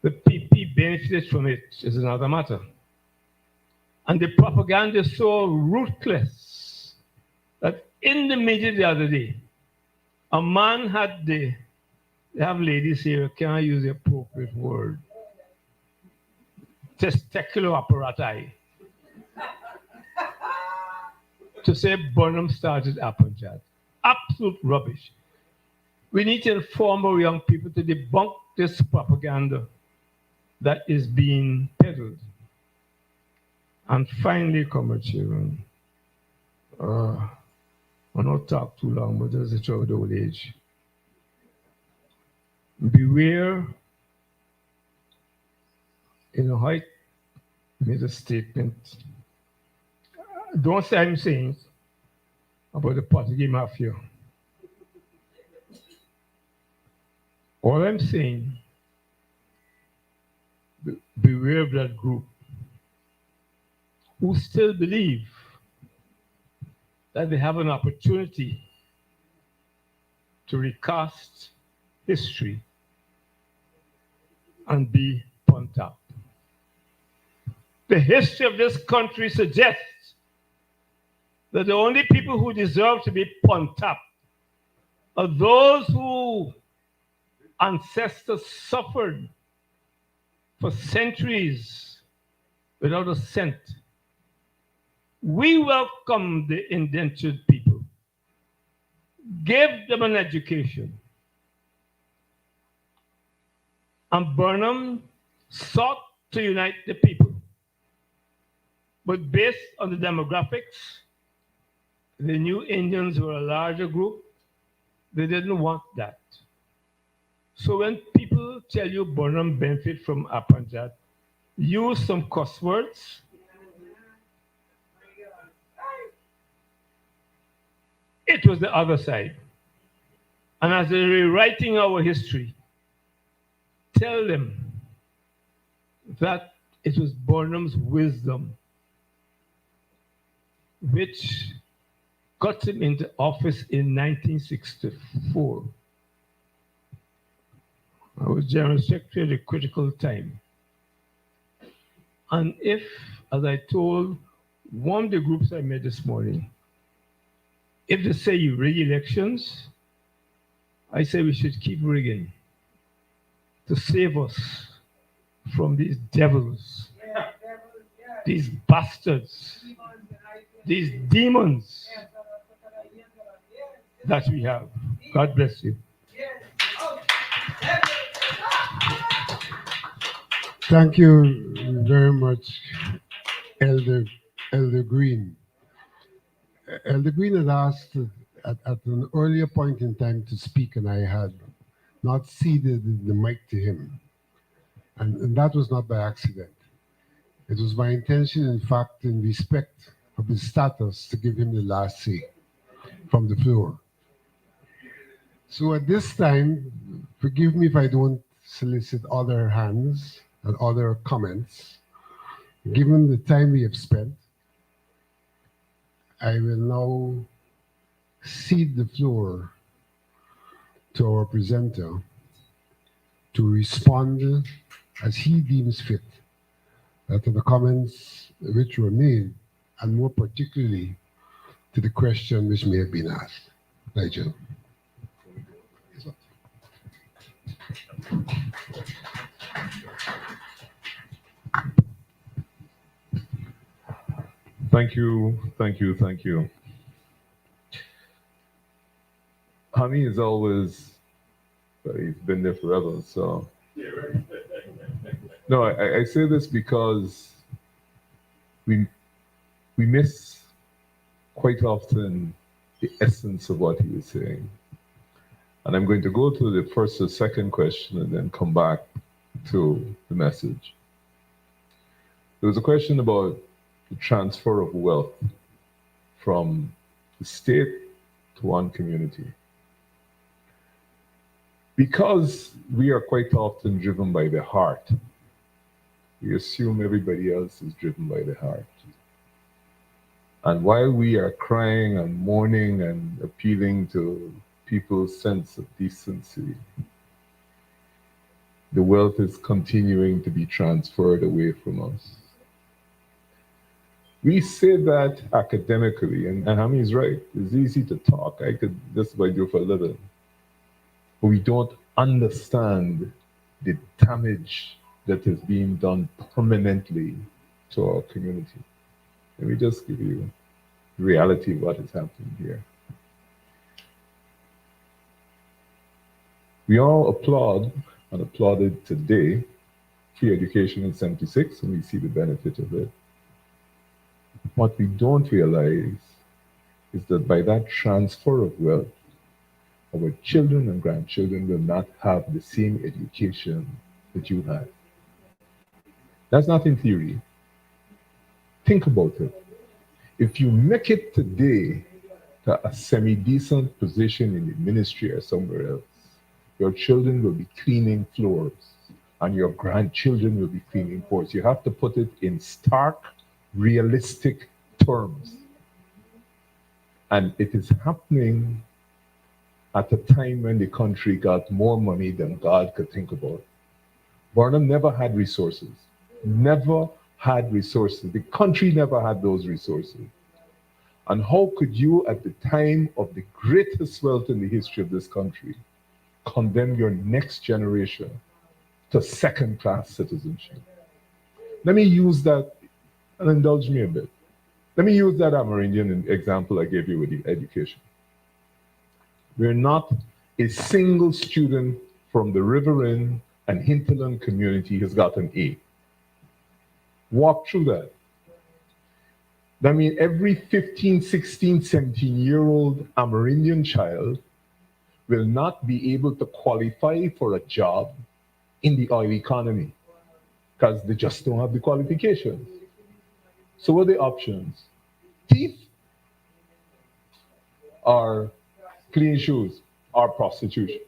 the PP benefited from it is another matter. And the propaganda is so ruthless that in the media the other day, a man had the They have ladies here, can I use the appropriate word? Testicular apparatus. To say Burnham started Appanjat. Absolute rubbish. We need to inform our young people to debunk this propaganda that is being peddled. And finally, comrade Sharon, I'll not talk too long, but there's a trouble with old age. Beware, Hoyt made a statement. Don't say I'm saying about the Portuguese mafia. All I'm saying, beware of that group who still believe that they have an opportunity to recast history and be pumped up. The history of this country suggests that the only people who deserve to be pumped up are those whose ancestors suffered for centuries without a cent. We welcome the indentured people. Give them an education. And Burnham sought to unite the people. But based on the demographics, the new Indians were a larger group. They didn't want that. So when people tell you Burnham benefit from Appanjat, use some cuss words. It was the other side. And as they're rewriting our history, tell them that it was Burnham's wisdom which got him into office in 1964. I was General Secretary at a critical time. And if, as I told one of the groups I met this morning, if they say you rig elections, I say we should keep rigging to save us from these devils, these bastards, these demons that we have. God bless you. Thank you very much, Elder Green. Elder Green had asked at an earlier point in time to speak, and I had not ceded the mic to him. And that was not by accident. It was my intention, in fact, in respect of his status, to give him the last say from the floor. So at this time, forgive me if I don't solicit other hands and other comments. Given the time we have spent, I will now cede the floor to our presenter to respond as he deems fit to the comments which were made, and more particularly to the question which may have been asked. Nigel. Thank you, thank you, thank you. Honey is always, he's been there forever, so. No, I say this because we miss quite often the essence of what he is saying. And I'm going to go to the first or second question and then come back to the message. There was a question about the transfer of wealth from the state to one community. Because we are quite often driven by the heart, we assume everybody else is driven by the heart. And while we are crying and mourning and appealing to people's sense of decency, the wealth is continuing to be transferred away from us. We say that academically, and Hami's right. It's easy to talk. I could just about do for a living. But we don't understand the damage that is being done permanently to our community. Let me just give you the reality of what is happening here. We all applaud and applauded today free education in 76, and we see the benefit of it. What we don't realize is that by that transfer of wealth, our children and grandchildren will not have the same education that you had. That's not in theory. Think about it. If you make it today to a semi-decent position in the ministry or somewhere else, your children will be cleaning floors and your grandchildren will be cleaning floors. You have to put it in stark, realistic terms. And it is happening at a time when the country got more money than God could think about. Burnham never had resources. Never had resources. The country never had those resources. And how could you, at the time of the greatest wealth in the history of this country, condemn your next generation to second-class citizenship? Let me use that, and indulge me a bit. Let me use that Amerindian example I gave you with the education. We're not a single student from the River Inn and Hinterland community has got an A. Walk through that. That means every 15, 16, 17-year-old Amerindian child will not be able to qualify for a job in the oil economy because they just don't have the qualifications. So what are the options? Thief or clean shoes or prostitution?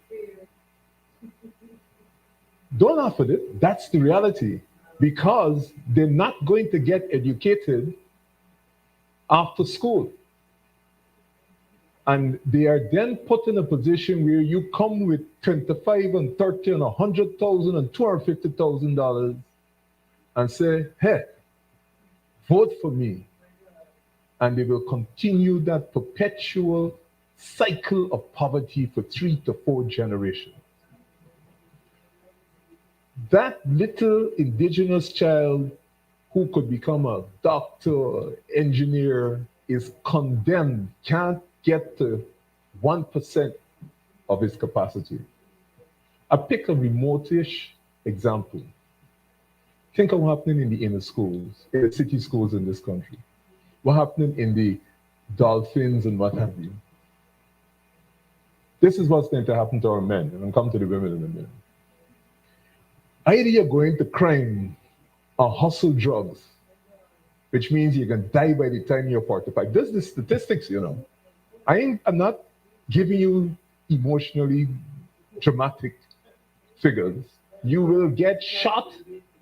Don't laugh at it. That's the reality, because they're not going to get educated after school. And they are then put in a position where you come with 25 and 30 and 100,000 and $250,000 and say, hey, vote for me. And they will continue that perpetual cycle of poverty for 3 to 4 generations. That little indigenous child who could become a doctor, engineer, is condemned, can't get to 1% of his capacity. I pick a remote-ish example. Think of what's happening in the inner schools, in the city schools in this country. What's happening in the dolphins and what have you. This is what's going to happen to our men, and I'll come to the women in a minute. Either you're going to crime or hustle drugs, which means you're going to die by the time you're 45. This is the statistics, you know. I'm not giving you emotionally dramatic figures. You will get shot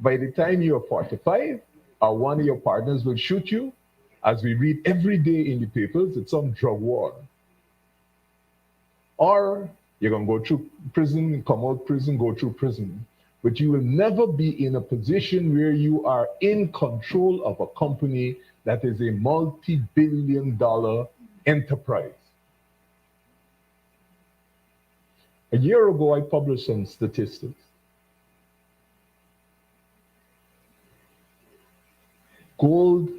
by the time you're 45, or one of your partners will shoot you. As we read every day in the papers, it's some drug war. Or you're going to go through prison, come out prison, go through prison. But you will never be in a position where you are in control of a company that is a multi-billion-dollar enterprise. A year ago, I published some statistics. Gold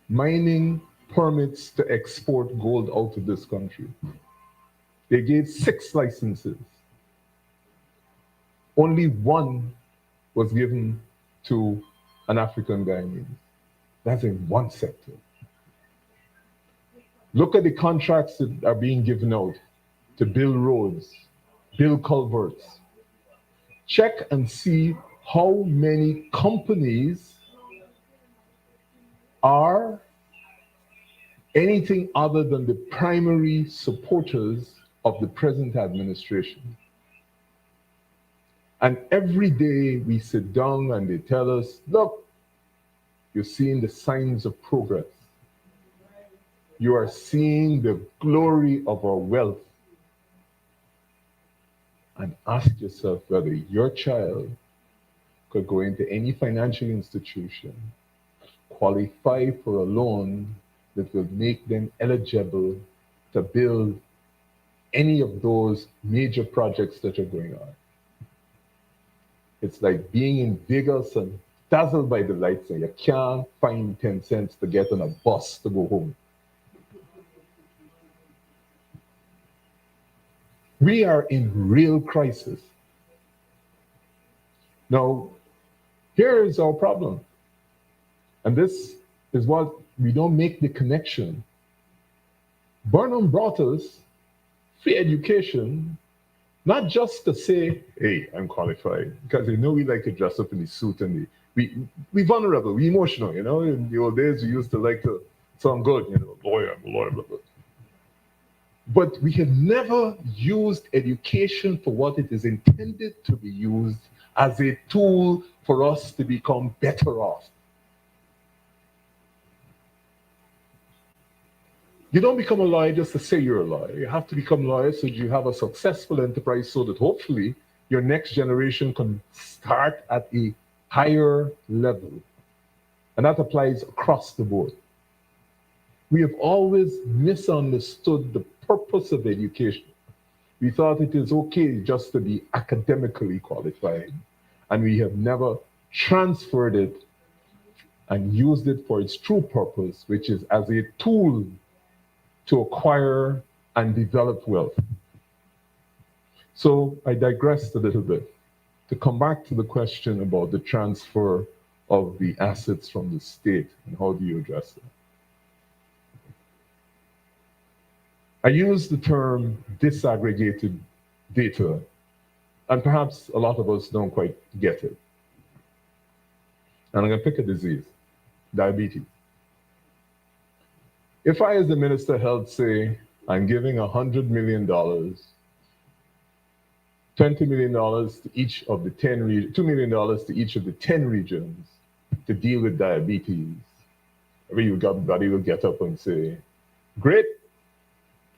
mining permits to export gold out of this country. They gave 6 licenses. Only 1 was given to an African Guyanese. That's in one sector. Look at the contracts that are being given out to build roads, build culverts. Check and see how many companies are anything other than the primary supporters of the present administration. And every day we sit down and they tell us, look, you're seeing the signs of progress. You are seeing the glory of our wealth. And ask yourself whether your child could go into any financial institution, qualify for a loan that will make them eligible to build any of those major projects that are going on. It's like being in Vegas and dazzled by the lights, and you can't find 10 cents to get on a bus to go home. We are in real crisis. Now, here is our problem. And this is what we don't make the connection. Burnham brought us free education, not just to say, hey, I'm qualified, because they know we like to dress up in the suit and we vulnerable, we emotional, you know. In the old days, we used to like to sound good, you know, lawyer, I'm a lawyer, blah, blah. But we have never used education for what it is intended to be used, as a tool for us to become better off. You don't become a lawyer just to say you're a lawyer. You have to become a lawyer so that you have a successful enterprise, so that hopefully your next generation can start at a higher level. And that applies across the board. We have always misunderstood the purpose of education. We thought it is okay just to be academically qualified, and we have never transferred it and used it for its true purpose, which is as a tool to acquire and develop wealth. So I digressed a little bit to come back to the question about the transfer of the assets from the state and how do you address it. I use the term disaggregated data, and perhaps a lot of us don't quite get it. And I'm going to pick a disease, diabetes. If I, as the Minister of Health, say I'm giving $100 million, $20 million to each of the 10 regions, $2 million to each of the 10 regions to deal with diabetes, everybody will get up and say, great,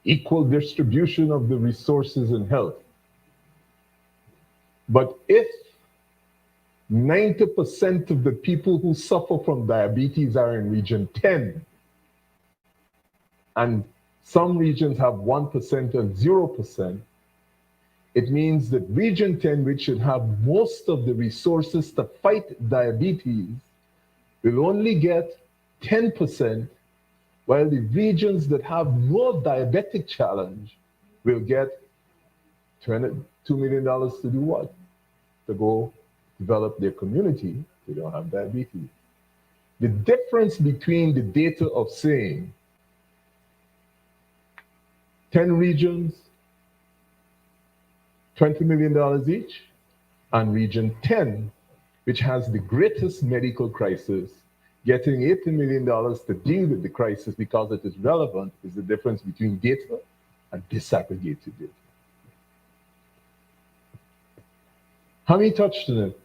equal distribution of the resources in health. But if 90% of the people who suffer from diabetes are in region 10, and some regions have 1% and 0%, it means that region 10, which should have most of the resources to fight diabetes, will only get 10%, while the regions that have no diabetic challenge will get $2 million to do what? To go develop their community. They don't have diabetes. The difference between the data of saying 10 regions, $20 million each, and region 10, which has the greatest medical crisis, getting $80 million to deal with the crisis because it is relevant, is the difference between data and disaggregated data. Hamid touched on it.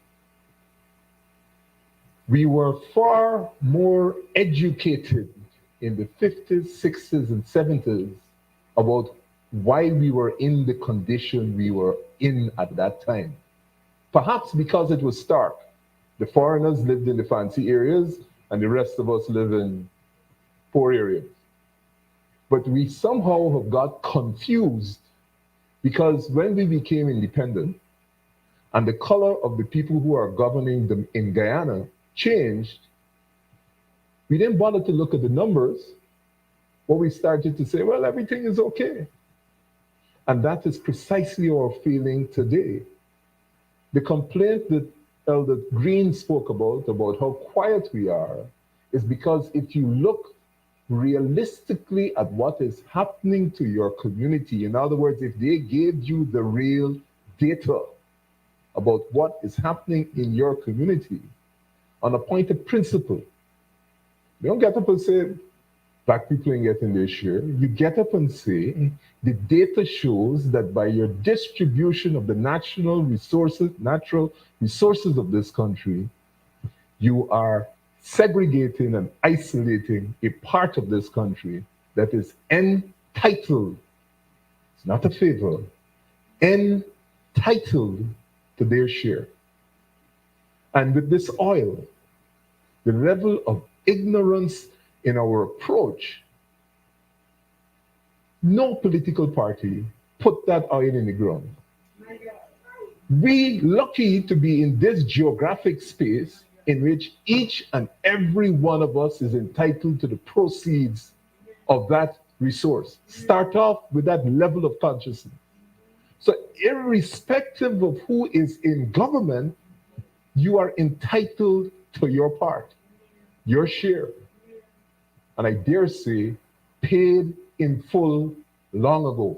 We were far more educated in the 50s, 60s, and 70s about why we were in the condition we were in at that time. Perhaps because it was stark. The foreigners lived in the fancy areas, and the rest of us live in poor areas. But we somehow have got confused, because when we became independent and the color of the people who are governing them in Guyana changed, we didn't bother to look at the numbers, but we started to say, well, everything is okay. And that is precisely our feeling today. The complaint that Elder Green spoke about how quiet we are, is because if you look realistically at what is happening to your community, in other words, if they gave you the real data about what is happening in your community on a point of principle, they don't get up and say, black people ain't getting their share. You get up and say, the data shows that by your distribution of the natural resources of this country, you are segregating and isolating a part of this country that is entitled, it's not a favor, entitled to their share. And with this oil, the level of ignorance in our approach, no political party put that oil in the ground. We lucky to be in this geographic space in which each and every one of us is entitled to the proceeds of that resource. Start off with that level of consciousness. So irrespective of who is in government, you are entitled to your part, your share. And I dare say, paid in full long ago.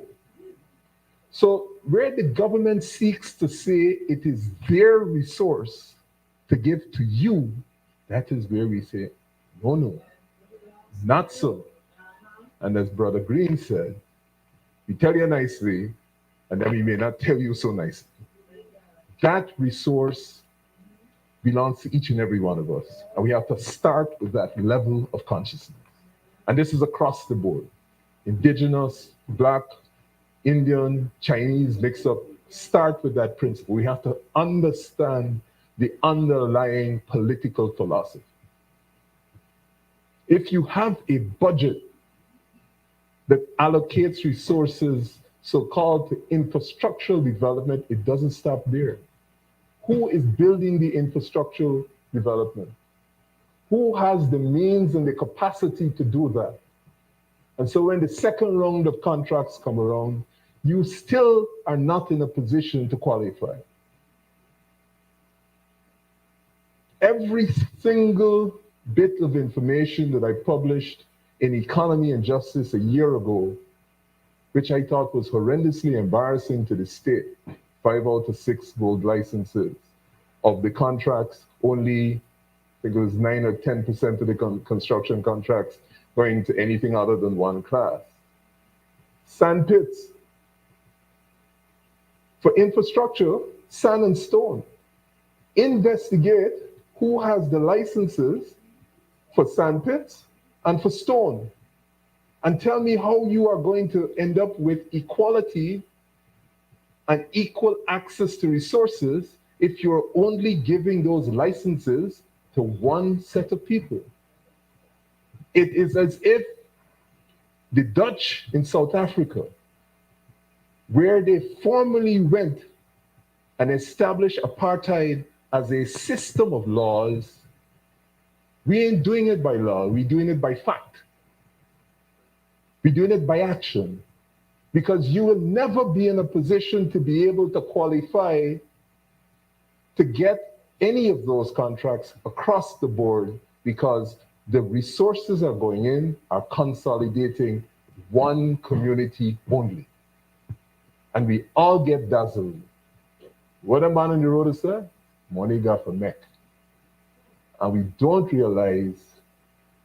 So where the government seeks to say it is their resource to give to you, that is where we say, no, no, not so. And as Brother Green said, we tell you nicely, and then we may not tell you so nicely. That resource belongs to each and every one of us. And we have to start with that level of consciousness. And this is across the board. Indigenous, Black, Indian, Chinese, mix up. Start with that principle. We have to understand the underlying political philosophy. If you have a budget that allocates resources so-called to infrastructural development, it doesn't stop there. Who is building the infrastructural development? Who has the means and the capacity to do that? And so when the second round of contracts come around, you still are not in a position to qualify. Every single bit of information that I published in Economy and Justice a year ago, which I thought was horrendously embarrassing to the state, 5 out of 6 gold licenses. Of the contracts, only, I think it was 9 or 10% of the construction contracts going to anything other than one class. Sand pits. For infrastructure, sand and stone. Investigate who has the licenses for sand pits and for stone. And tell me how you are going to end up with equality and equal access to resources if you're only giving those licenses to one set of people. It is as if the Dutch in South Africa, where they formally went and established apartheid as a system of laws, we ain't doing it by law, we're doing it by fact. We're doing it by action. Because you will never be in a position to be able to qualify to get any of those contracts across the board because the resources are going in, are consolidating one community only. And we all get dazzled. What a man on the road is said? Money got for neck. And we don't realize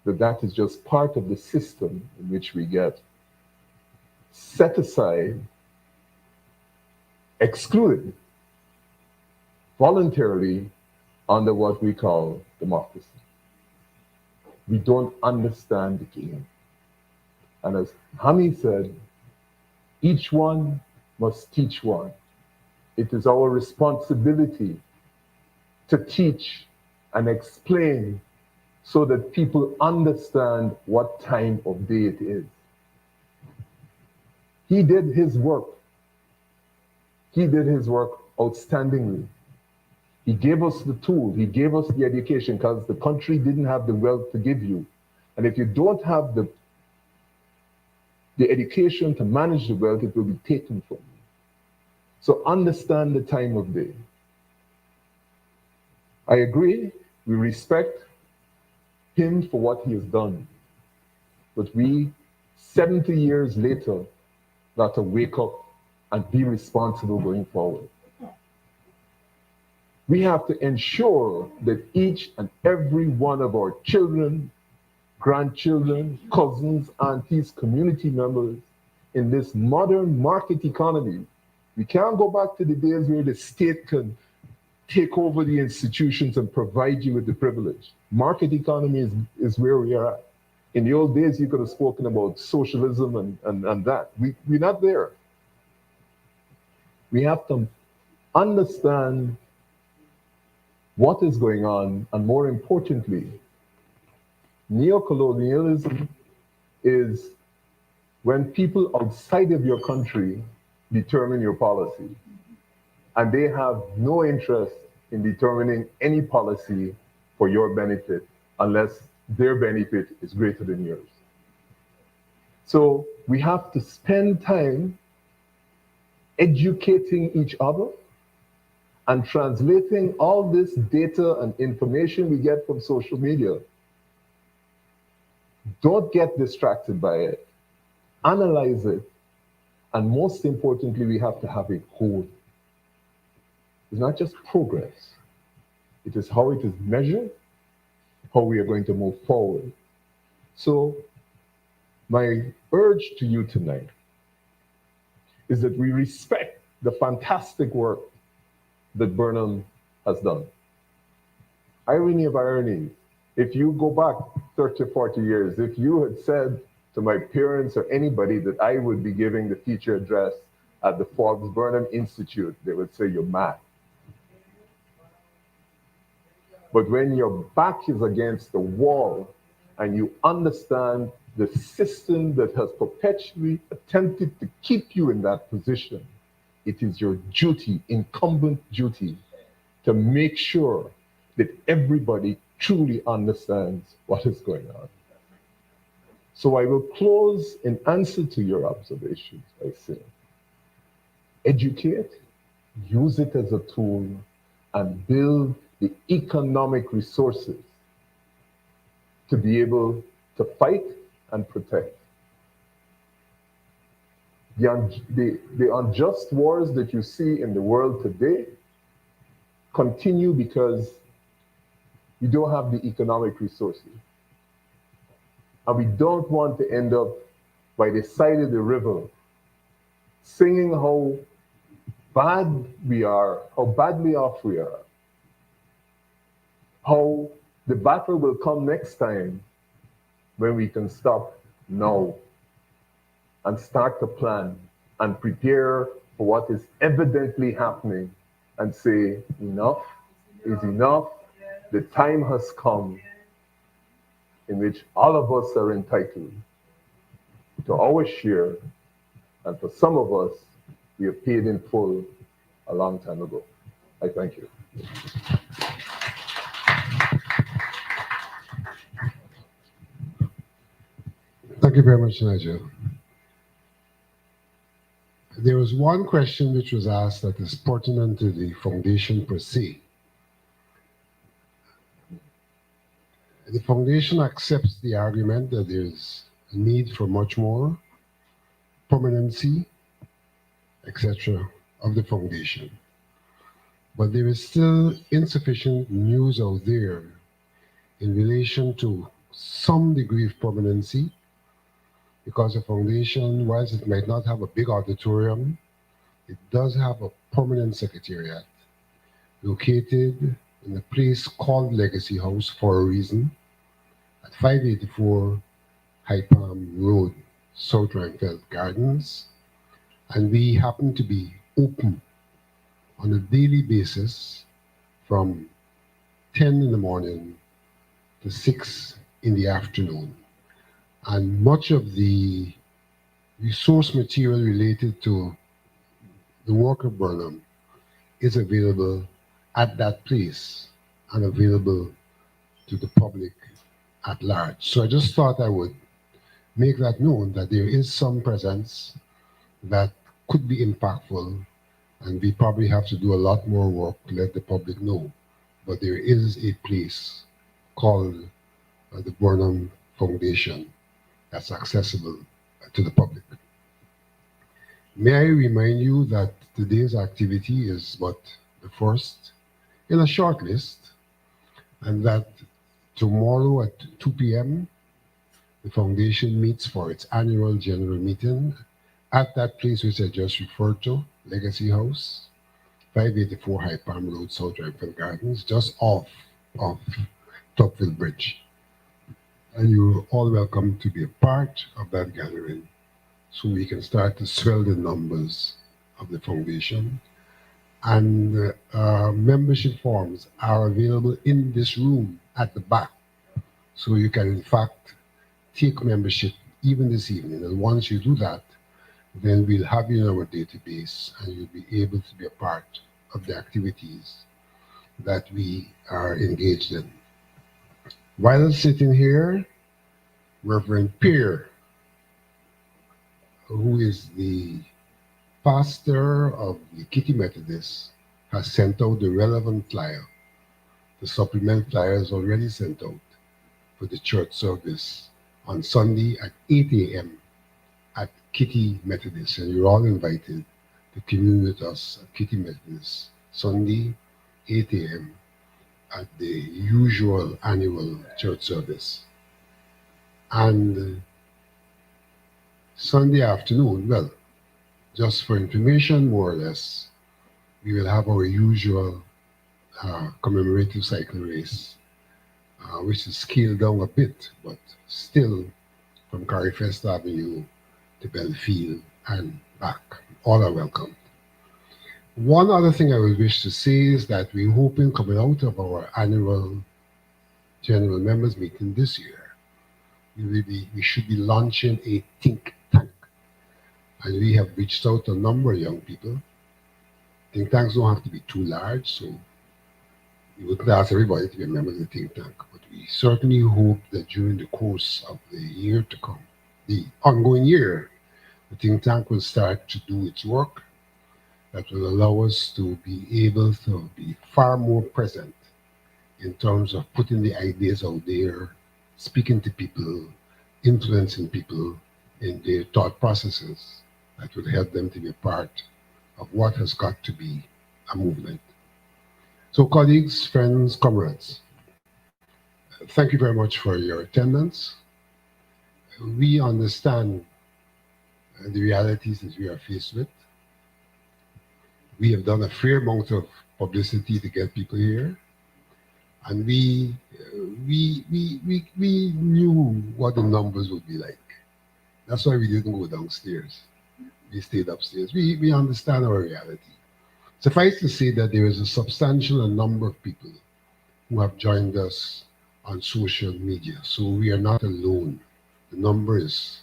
that that is just part of the system in which we get set aside, excluded, voluntarily under what we call democracy. We don't understand the game. And as Hami said, each one must teach one. It is our responsibility to teach and explain so that people understand what time of day it is. He did his work. He did his work outstandingly. He gave us the tool, he gave us the education because the country didn't have the wealth to give you. And if you don't have the education to manage the wealth, it will be taken from you. So understand the time of day. I agree, we respect him for what he has done. But we, 70 years later, got to wake up and be responsible going forward. We have to ensure that each and every one of our children, grandchildren, cousins, aunties, community members in this modern market economy, we can't go back to the days where the state can take over the institutions and provide you with the privilege. Market economy is where we are at. In the old days, you could have spoken about socialism and that. We're not there. We have to understand what is going on, and more importantly, neocolonialism is when people outside of your country determine your policy. and they have no interest in determining any policy for your benefit unless their benefit is greater than yours. So we have to spend time educating each other and translating all this data and information we get from social media. Don't get distracted by it. Analyze it. And most importantly, we have to have a goal. It's not just progress. It is how it is measured, how we are going to move forward. So my urge to you tonight is that we respect the fantastic work that Burnham has done. Irony of ironies, if you go back 30 or 40 years, if you had said to my parents or anybody that I would be giving the feature address at the Lfs Burnham Institute, they would say you're mad. But when your back is against the wall and you understand the system that has perpetually attempted to keep you in that position, it is your duty, incumbent duty, to make sure that everybody truly understands what is going on. So I will close in answer to your observations by saying, educate, use it as a tool, and build the economic resources to be able to fight and protect. The unjust wars that you see in the world today continue because we don't have the economic resources. And we don't want to end up by the side of the river singing how bad we are, how badly off we are, how the battle will come next time when we can stop now and start to plan and prepare for what is evidently happening and say, enough is enough. The time has come in which all of us are entitled to our share, and for some of us, we have paid in full a long time ago. I thank you. Thank you very much, Nigel. There was one question which was asked that is pertinent to the foundation per se. The foundation accepts the argument that there's a need for much more permanency, etc., of the foundation. But there is still insufficient news out there in relation to some degree of permanency, because the foundation, whilst it might not have a big auditorium, it does have a permanent secretariat located in a place called Legacy House for a reason, at 584 High Palm Road, South Rhinefeld Gardens. And we happen to be open on a daily basis from 10 in the morning to 6 in the afternoon. And much of the resource material related to the work of Burnham is available at that place and available to the public at large. So I just thought I would make that known, that there is some presence that could be impactful, and we probably have to do a lot more work to let the public know. But there is a place called the Burnham Foundation that's accessible to the public. May I remind you that today's activity is but the first in a short list, and that tomorrow at 2 p.m., the foundation meets for its annual general meeting at that place which I just referred to, Legacy House, 584 High Palm Road, South Rhinefeld Gardens, just off of Tocqueville Bridge. And you're all welcome to be a part of that gathering so we can start to swell the numbers of the foundation. And membership forms are available in this room at the back. So you can, in fact, take membership even this evening. And once you do that, then we'll have you in our database and you'll be able to be a part of the activities that we are engaged in. While sitting here, Reverend Pierre, who is the pastor of the Kitty Methodist, has sent out the relevant flyer. The supplement flyer is already sent out for the church service on Sunday at 8 a.m. at Kitty Methodist. And you're all invited to commune with us at Kitty Methodist, Sunday, 8 a.m. at the usual annual church service. And Sunday afternoon, well, just for information, more or less, we will have our usual commemorative cycle race, which is scaled down a bit, but still from Carifest Avenue to Belfield and back. All are welcome. One other thing I would wish to say is that we're hoping, coming out of our annual general members meeting this year, we should be launching a think tank. And we have reached out to a number of young people. Think tanks don't have to be too large, so we wouldn't ask everybody to be a member of the think tank. But we certainly hope that during the course of the year to come, the ongoing year, the think tank will start to do its work that will allow us to be able to be far more present in terms of putting the ideas out there, speaking to people, influencing people in their thought processes that will help them to be a part of what has got to be a movement. So colleagues, friends, comrades, thank you very much for your attendance. We understand the realities that we are faced with. We have done a fair amount of publicity to get people here. And we knew what the numbers would be like. That's why we didn't go downstairs. We stayed upstairs. We understand our reality. Suffice to say that there is a substantial number of people who have joined us on social media. So we are not alone. The number is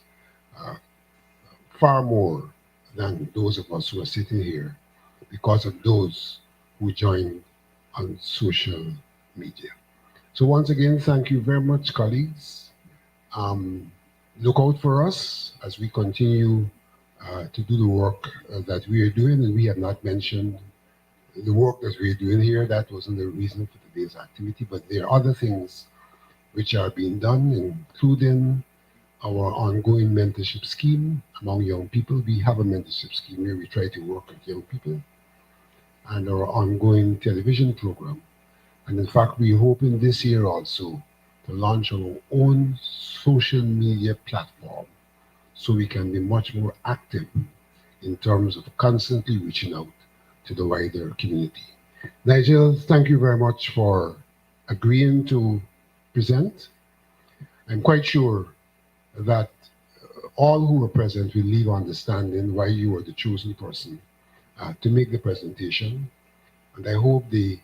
far more than those of us who are sitting here because of those who joined on social media. So once again, thank you very much, colleagues. Look out for us as we continue to do the work that we are doing, and we have not mentioned the work that we're doing here. That wasn't the reason for today's activity, but there are other things which are being done, including our ongoing mentorship scheme among young people. We have a mentorship scheme where we try to work with young people, and our ongoing television program. And in fact, we're hoping this year also to launch our own social media platform so we can be much more active in terms of constantly reaching out to the wider community. Nigel, thank you very much for agreeing to present. I'm quite sure that all who are present will leave understanding why you are the chosen person to make the presentation. And I hope the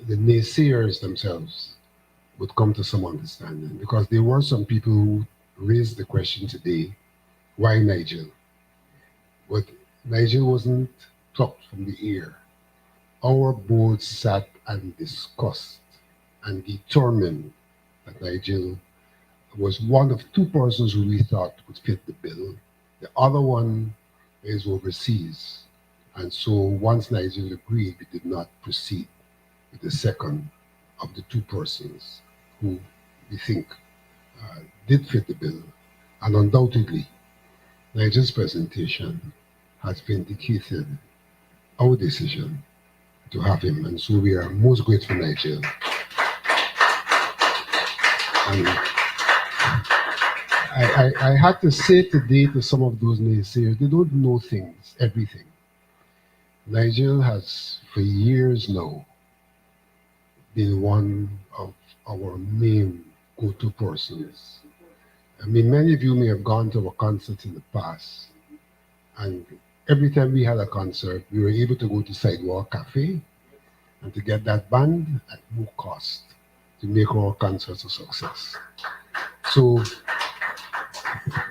naysayers themselves would come to some understanding, because there were some people who raised the question today, why Nigel? But Nigel wasn't plucked from the air. Our board sat and discussed and determined that Nigel was one of two persons who we thought would fit the bill. The other one is overseas. And so once Nigel agreed, we did not proceed with the second of the two persons who we think did fit the bill. And undoubtedly, Nigel's presentation has vindicated our decision to have him. And so we are most grateful, Nigel. And I had to say today to some of those naysayers, they don't know things, everything. Nigel has, for years now, been one of our main go-to persons. I mean, many of you may have gone to a concert in the past, and every time we had a concert, we were able to go to Sidewalk Cafe and to get that band at no cost to make our concerts a success. So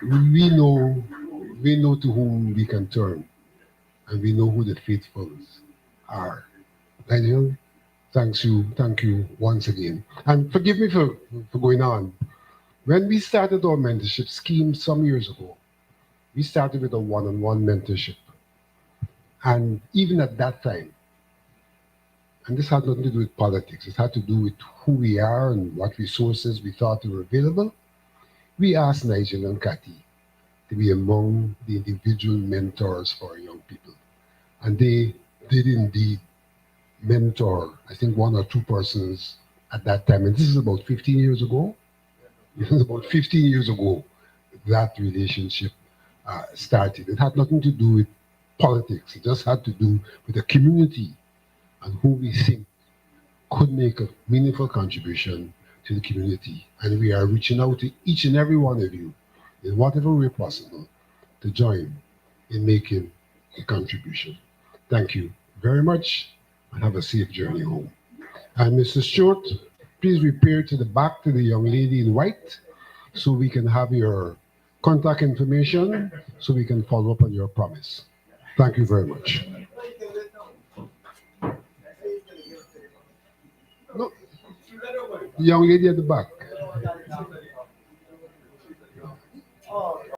we know to whom we can turn, and we know who the faithfuls are. Daniel, thank you once again. And forgive me for going on. When we started our mentorship scheme some years ago, we started with a one-on-one mentorship. And even at that time, and this had nothing to do with politics, it had to do with who we are and what resources we thought were available. We asked Nigel and Kathy to be among the individual mentors for our young people. And they did indeed mentor, I think, one or two persons at that time. And this is about 15 years ago. It was about 15 years ago that relationship started. It had nothing to do with politics. It just had to do with the community and who we think could make a meaningful contribution to the community. And we are reaching out to each and every one of you in whatever way possible to join in making a contribution. Thank you very much and have a safe journey home. And Mr. Stewart, please repair to the back to the young lady in white so we can have your contact information so we can follow up on your promise. Thank you very much. No, the young lady at the back.